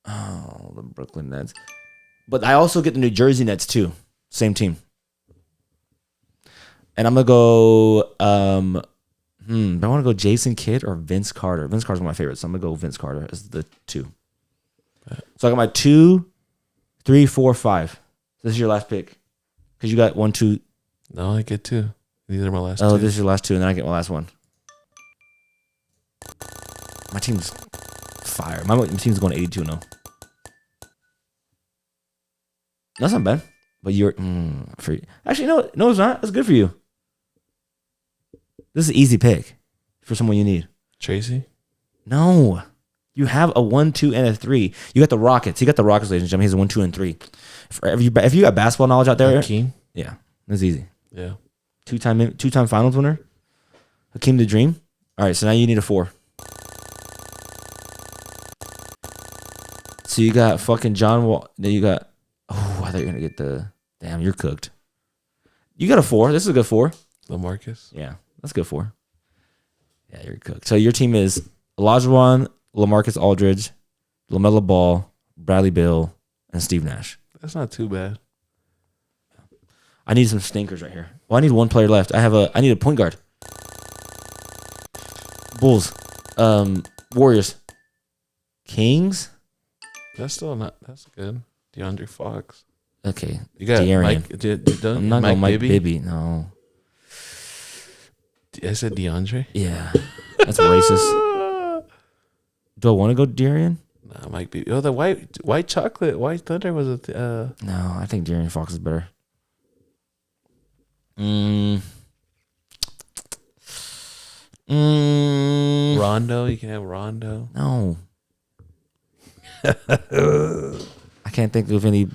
Speaker 1: Oh, the Brooklyn Nets. But I also get the New Jersey Nets too. Same team. And I'm going to go, do I want to go Jason Kidd or Vince Carter? Vince Carter's one of my favorites, so I'm going to go Vince Carter as the 2. So I got my 2, 3, 4, 5. This is your last pick. Because you got 1, 2.
Speaker 2: No, I get 2. These are my last 2.
Speaker 1: Oh, this is your last 2, and then I get my last one. My team's fire. My team's going 82 now. That's not bad. But you're free. Actually, no, it's not. That's good for you. This is an easy pick for someone you need.
Speaker 2: Tracy?
Speaker 1: No. You have a 1, 2, and a 3. You got the Rockets. You got the Rockets, ladies and gentlemen. He's a 1, 2, and 3. If you got basketball knowledge out there,
Speaker 2: Hakeem?
Speaker 1: Yeah, that's easy.
Speaker 2: Yeah.
Speaker 1: Two-time finals winner. Hakeem the Dream. All right, so now you need a 4. So you got fucking John Wall. Then you got. Oh, I thought you were gonna get the. Damn, you're cooked. You got a 4. This is a good 4.
Speaker 2: LaMarcus?
Speaker 1: Yeah, that's a good 4. Yeah, you're cooked. So your team is Olajuwon, LaMarcus Aldridge, LaMelo Ball, Bradley Beal, and Steve Nash.
Speaker 2: That's not too bad.
Speaker 1: I need some stinkers right here. Well, I need one player left. I need a point guard. Bulls. Warriors. Kings.
Speaker 2: That's still not. That's good. DeAndre Fox.
Speaker 1: Okay.
Speaker 2: You got
Speaker 1: De'Aaron.
Speaker 2: I'm
Speaker 1: not going Mike
Speaker 2: Bibby.
Speaker 1: Bibby. No.
Speaker 2: I said DeAndre.
Speaker 1: Yeah. That's racist. Do I want to go De'Aaron?
Speaker 2: Nah, Mike Bibby. Oh, the white chocolate. White Thunder was it?
Speaker 1: No, I think De'Aaron Fox is better.
Speaker 2: Rondo. You can have Rondo.
Speaker 1: No. I can't think of any.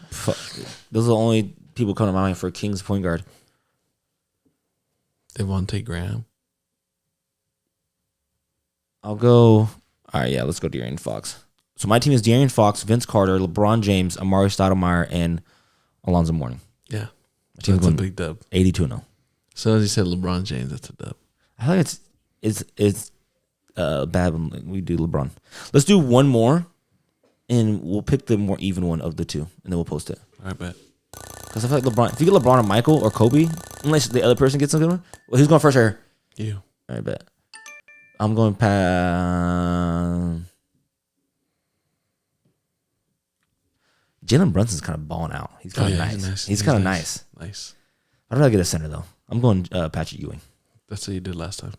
Speaker 1: Those are the only people coming to mind for Kings point guard.
Speaker 2: Devontae Graham.
Speaker 1: I'll go. All right, yeah, let's go De'Aaron Fox. So my team is De'Aaron Fox, Vince Carter, LeBron James, Amari Stoudemire, and Alonzo Mourning.
Speaker 2: Yeah,
Speaker 1: My team's
Speaker 2: that's a
Speaker 1: going
Speaker 2: big dub.
Speaker 1: 82-0.
Speaker 2: So as you said, LeBron James, that's a dub.
Speaker 1: I feel like it's bad when we do LeBron. Let's do one more, and we'll pick the more even one of the two, and then we'll post it.
Speaker 2: All right, bet.
Speaker 1: Because I feel like LeBron, if you get LeBron or Michael or Kobe, unless the other person gets a good one, well, who's going first here?
Speaker 2: You.
Speaker 1: All right, bet. I'm going past. Jalen Brunson's kind of balling out. He's kind of nice. He's kind of nice.
Speaker 2: Nice.
Speaker 1: I'd rather get a center, though. I'm going Patrick Ewing.
Speaker 2: That's what you did last time.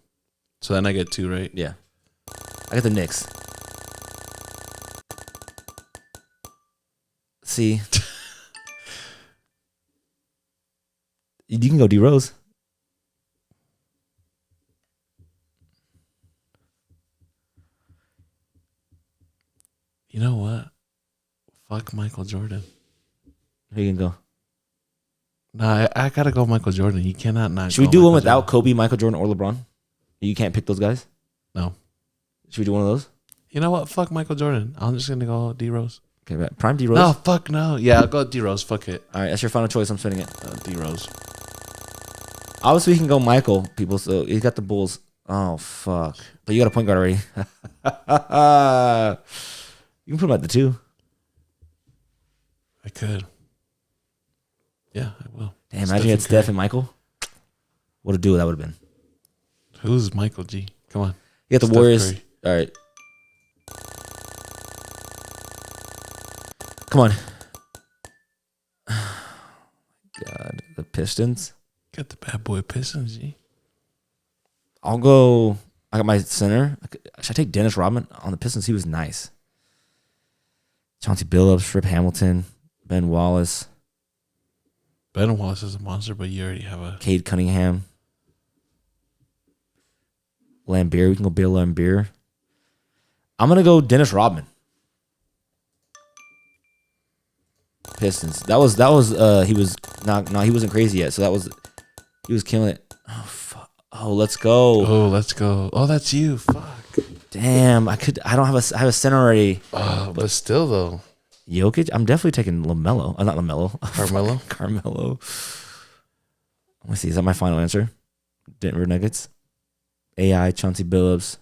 Speaker 2: So then I get 2, right?
Speaker 1: Yeah. I got the Knicks. See? You can go D Rose.
Speaker 2: You know what? Fuck Michael Jordan.
Speaker 1: Who you can go?
Speaker 2: Nah, I gotta go Michael Jordan. You cannot not.
Speaker 1: Should we do one without Kobe, Michael Jordan, or LeBron? You can't pick those guys?
Speaker 2: No.
Speaker 1: Should we do one of those?
Speaker 2: You know what? Fuck Michael Jordan. I'm just gonna go D Rose.
Speaker 1: Okay, bet. Prime D Rose.
Speaker 2: No, fuck no. Yeah, I'll go D Rose. Fuck it.
Speaker 1: All right, that's your final choice. I'm spinning it.
Speaker 2: D Rose.
Speaker 1: Obviously, we can go Michael, people. So he's got the Bulls. Oh, fuck. But you got a point guard already. You can put him at the 2.
Speaker 2: I could. Yeah, I will.
Speaker 1: Damn, imagine you had Steph and Michael. What a duo that would have been.
Speaker 2: Who's Michael G? Come on.
Speaker 1: You got the
Speaker 2: Steph
Speaker 1: Warriors.
Speaker 2: Curry.
Speaker 1: All right. Come on. God, the Pistons.
Speaker 2: Got the bad boy Pistons, G.
Speaker 1: I'll go. I got my center. Should I take Dennis Rodman on the Pistons? He was nice. Chauncey Billups, Rip Hamilton, Ben Wallace.
Speaker 2: Ben Wallace is a monster, but you already have a...
Speaker 1: Cade Cunningham. Lambeer. We can go Bill Lambeer. I'm going to go Dennis Rodman. Pistons. That was he was not, no, he wasn't crazy yet. So he was killing it. Oh, fuck. Oh, let's go.
Speaker 2: Oh, let's go. Oh, that's you. Fuck.
Speaker 1: Damn, I have a center already.
Speaker 2: But still though.
Speaker 1: Jokic? I'm definitely taking LaMelo. Not LaMelo.
Speaker 2: Carmelo?
Speaker 1: Carmelo. Let me see. Is that my final answer? Denver Nuggets. AI, Chauncey Billups.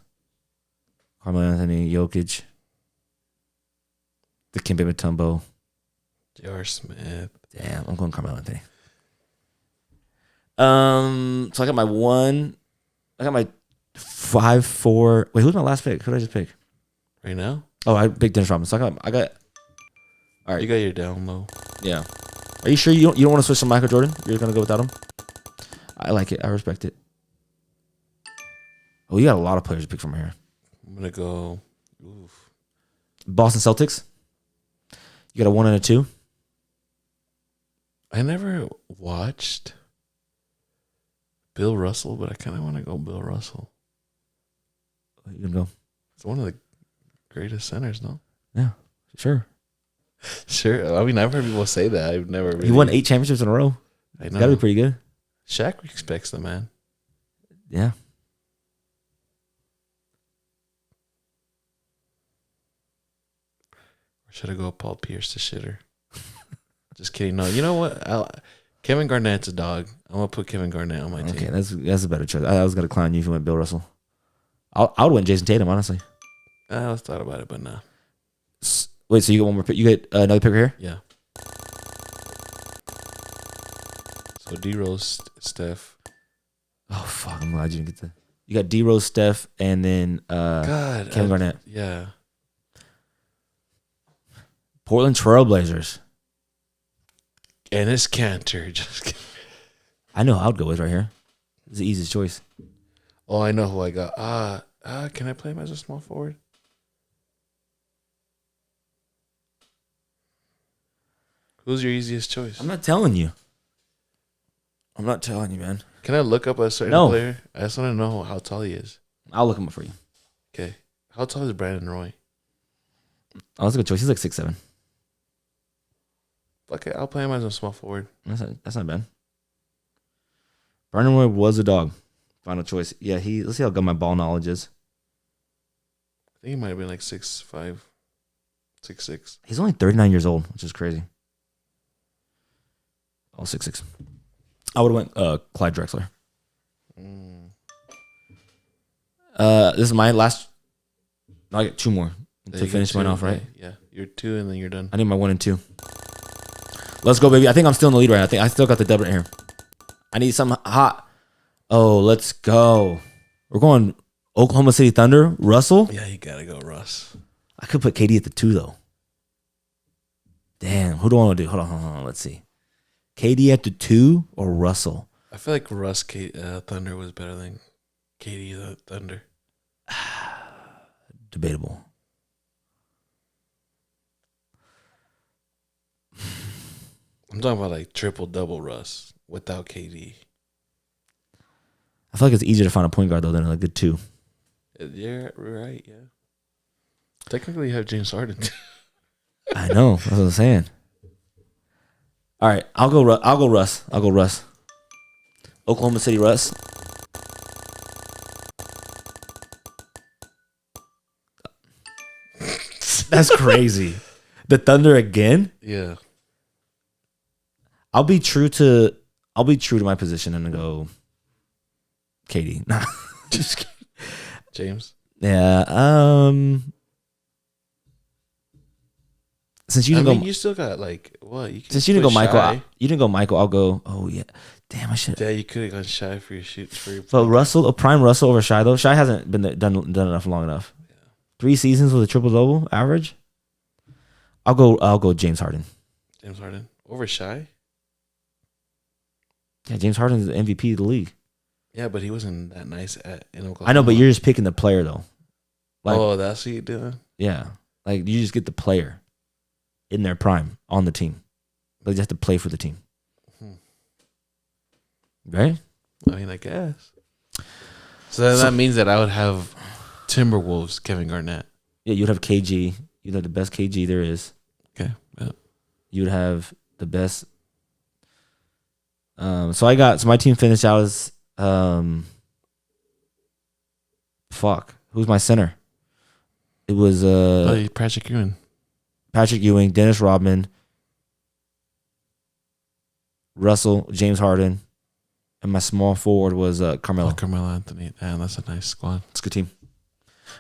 Speaker 1: Carmelo Anthony, Jokic. The Dikembe Mutombo.
Speaker 2: J.R. Smith.
Speaker 1: Damn, I'm going Carmelo Anthony. So I got my 5-4. Wait, who's my last pick? Who did I just pick?
Speaker 2: Right now?
Speaker 1: Oh, I picked Dennis Rodman. So I got. All right,
Speaker 2: You got your down low.
Speaker 1: yeah. Are you sure you don't want to switch to Michael Jordan? You're gonna go without him? I like it. I respect it. Oh, you got a lot of players to pick from here.
Speaker 2: I'm gonna go. Oof.
Speaker 1: Boston Celtics. You got a 1 and a 2.
Speaker 2: I never watched Bill Russell, but I kind of want to go Bill Russell.
Speaker 1: You can go.
Speaker 2: It's one of the greatest centers, no?
Speaker 1: Yeah, sure.
Speaker 2: Sure. I mean, I've heard people say that. I've never really...
Speaker 1: He won 8 championships in a row.
Speaker 2: I know.
Speaker 1: It's got to be pretty good.
Speaker 2: Shaq respects the man.
Speaker 1: Yeah.
Speaker 2: Or should I go Paul Pierce, the shitter? Just kidding. No, you know what? Kevin Garnett's a dog. I'm going to put Kevin Garnett on my team.
Speaker 1: Okay, that's a better choice. I was going to clown you if you went Bill Russell. I would win Jason Tatum, honestly.
Speaker 2: I was thought about it, but no.
Speaker 1: Wait, so you get one more pick? You get another pick here?
Speaker 2: Yeah. So D Rose, Steph.
Speaker 1: Oh fuck! I'm glad you didn't get You got D Rose, Steph, and then Kevin Garnett.
Speaker 2: Yeah.
Speaker 1: Portland Trailblazers.
Speaker 2: And it's Cantor. Just kidding.
Speaker 1: I know who I would go with right here. It's the easiest choice.
Speaker 2: Oh, I know who I got. Can I play him as a small forward? Who's your easiest choice?
Speaker 1: I'm not telling you. I'm not telling you, man.
Speaker 2: Can I look up a certain player? I just want to know how tall he is.
Speaker 1: I'll look him up for you.
Speaker 2: Okay. How tall is Brandon Roy?
Speaker 1: Oh, that's a good choice. He's like 6'7".
Speaker 2: Okay, I'll play him as a small forward.
Speaker 1: That's not bad. Brandon Roy was a dog. Final choice. Yeah, let's see how good my ball knowledge is.
Speaker 2: I think he might have been like 6'5", 6'6".
Speaker 1: He's only 39 years old, which is crazy. Oh, 6'6". I would have went Clyde Drexler. This is my last. No, I got two more to finish mine off, right?
Speaker 2: Yeah, you're 2 and then you're done.
Speaker 1: I need my 1 and 2. Let's go, baby. I think I'm still in the lead right now. I think I still got the dub right here. I need something hot. Oh, let's go. We're going Oklahoma City Thunder. Russell?
Speaker 2: Yeah, you got to go Russ.
Speaker 1: I could put KD at the 2, though. Damn. Who do I want to do? Hold on. Let's see. KD at the 2 or Russell?
Speaker 2: I feel like Russ Thunder was better than KD the Thunder.
Speaker 1: Debatable.
Speaker 2: I'm talking about like triple-double Russ without KD.
Speaker 1: I feel like it's easier to find a point guard, though, than a good 2.
Speaker 2: You're right, yeah. Technically, you have James Harden.
Speaker 1: I know. That's what I'm saying. All right, I'll go Russ. Oklahoma City Russ. That's crazy. The Thunder again?
Speaker 2: Yeah.
Speaker 1: I'll be true to my position and go KD. Nah, just kidding.
Speaker 2: James.
Speaker 1: Yeah. Since you didn't go,
Speaker 2: you still got like what?
Speaker 1: Since you didn't go Michael, you didn't go Michael. I'll go. Oh yeah. Damn, I should.
Speaker 2: Yeah, you could have gone Shy for your shoots for your.
Speaker 1: But Russell, a prime Russell over Shy though. Shy hasn't been done enough long enough. Yeah. 3 seasons with a triple double average. I'll go James Harden.
Speaker 2: James Harden over Shy.
Speaker 1: Yeah, James Harden is the MVP of the league.
Speaker 2: Yeah, but he wasn't that nice in Oklahoma.
Speaker 1: I know, but you're just picking the player though.
Speaker 2: Like, that's what you're doing.
Speaker 1: Yeah, like you just get the player in their prime on the team. They just have to play for the team. Right?
Speaker 2: I mean, I guess. So that means that I would have Timberwolves, Kevin Garnett.
Speaker 1: Yeah, you'd have KG. You'd have the best KG there is.
Speaker 2: Okay. Yeah.
Speaker 1: You'd have the best. So my team finished out as who's my center? It was
Speaker 2: Patrick
Speaker 1: Ewing, Dennis Rodman, Russell, James Harden, and my small forward was Carmelo.
Speaker 2: Carmelo Anthony. Damn, that's a nice squad.
Speaker 1: It's a good team.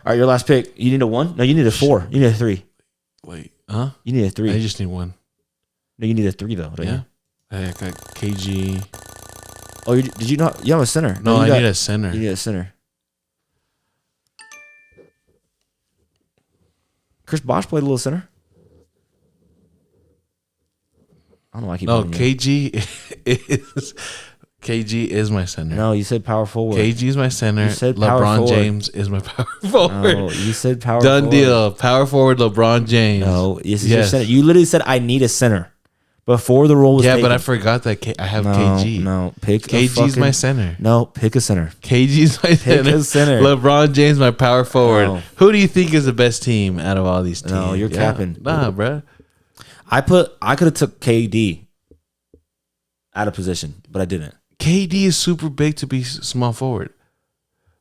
Speaker 1: All right, your last pick. You need a 1? No, you need a 4. You need a 3.
Speaker 2: Wait, huh?
Speaker 1: You need a 3.
Speaker 2: I just need 1.
Speaker 1: No, you need a 3 though. Don't
Speaker 2: Yeah.
Speaker 1: you?
Speaker 2: I got KG.
Speaker 1: Oh, did you not? You have a center.
Speaker 2: No, I need a center.
Speaker 1: You need a center. Chris Bosh played a little center. I don't know why I keep.
Speaker 2: No, KG is my center.
Speaker 1: No, you said power forward.
Speaker 2: KG is my center.
Speaker 1: You said power
Speaker 2: LeBron
Speaker 1: forward.
Speaker 2: James is my power forward.
Speaker 1: No, you said power
Speaker 2: Done
Speaker 1: forward.
Speaker 2: deal. Power forward LeBron James.
Speaker 1: No, this is your center. You literally said I need a center before the role was taken.
Speaker 2: But I forgot that I have KG.
Speaker 1: No, pick
Speaker 2: KG's my center.
Speaker 1: No, pick a center.
Speaker 2: KG's my center.
Speaker 1: Pick a center.
Speaker 2: LeBron James my power forward.
Speaker 1: No.
Speaker 2: Who do you think is the best team out of all these teams?
Speaker 1: No, you're capping.
Speaker 2: Nah, bro.
Speaker 1: I could have took KD out of position, but I didn't.
Speaker 2: KD is super big to be small forward.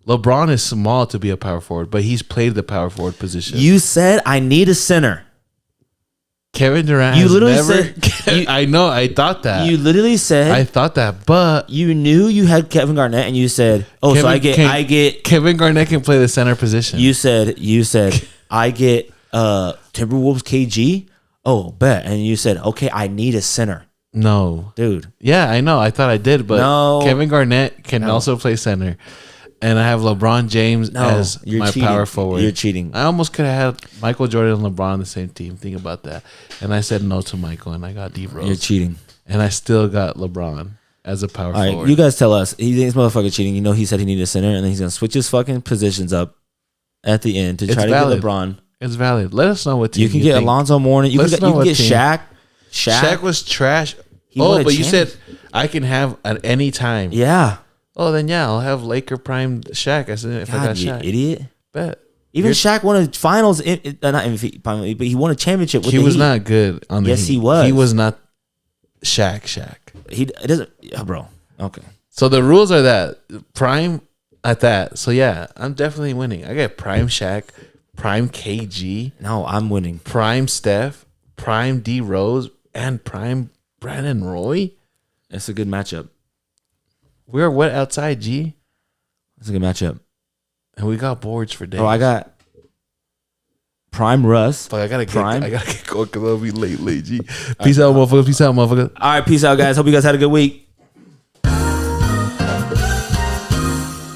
Speaker 2: LeBron is small to be a power forward, but he's played the power forward position.
Speaker 1: You said I need a center.
Speaker 2: Kevin Durant.
Speaker 1: You literally said.
Speaker 2: I know. I thought that.
Speaker 1: You literally said.
Speaker 2: I thought that, but
Speaker 1: you knew you had Kevin Garnett, and you said, "Oh, so I get
Speaker 2: Kevin Garnett can play the center position."
Speaker 1: You said I get Timberwolves KG. Oh, bet. And you said, okay, I need a center.
Speaker 2: No,
Speaker 1: dude.
Speaker 2: Yeah, I know. I thought I did, but
Speaker 1: no.
Speaker 2: Kevin Garnett can also play center. and I have LeBron James as my
Speaker 1: cheating.
Speaker 2: power forward.
Speaker 1: You're cheating.
Speaker 2: I almost could have had Michael Jordan and LeBron on the same team. Think about that. And I said no to Michael, and I got D Rose.
Speaker 1: You're cheating.
Speaker 2: And I still got LeBron as a power
Speaker 1: All right,
Speaker 2: forward.
Speaker 1: you guys tell us. He thinks motherfucker cheating. You know he said he needed a center, and then he's gonna switch his fucking positions up at the end to try to get LeBron.
Speaker 2: It's valid. Let us know what team
Speaker 1: you can get
Speaker 2: think.
Speaker 1: Alonzo Mourning. You can get Shaq.
Speaker 2: Shaq was trash. But you said I can have at any time.
Speaker 1: Yeah.
Speaker 2: Oh, then yeah, I'll have Laker prime Shaq. I said if I got Shaq.
Speaker 1: Idiot.
Speaker 2: Bet.
Speaker 1: Even Shaq won a finals, not MVP, but he won a championship. With
Speaker 2: he
Speaker 1: the
Speaker 2: was
Speaker 1: Heat.
Speaker 2: not good on the
Speaker 1: Yes,
Speaker 2: Heat.
Speaker 1: he was.
Speaker 2: He was not Shaq.
Speaker 1: It doesn't, bro. Okay.
Speaker 2: So the rules are that prime at that. So yeah, I'm definitely winning. I got prime Shaq, prime KG.
Speaker 1: No, I'm winning.
Speaker 2: Prime Steph, prime D Rose, and prime Brandon Roy.
Speaker 1: It's a good matchup.
Speaker 2: We're what outside, G?
Speaker 1: It's a good matchup.
Speaker 2: And we got boards for days.
Speaker 1: Bro, I got prime Russ.
Speaker 2: Fuck, I gotta get going because I'll be late, G.
Speaker 1: Peace out, motherfuckers.
Speaker 2: Peace out, motherfucker.
Speaker 1: All right, peace out, guys. Hope you guys had a good week.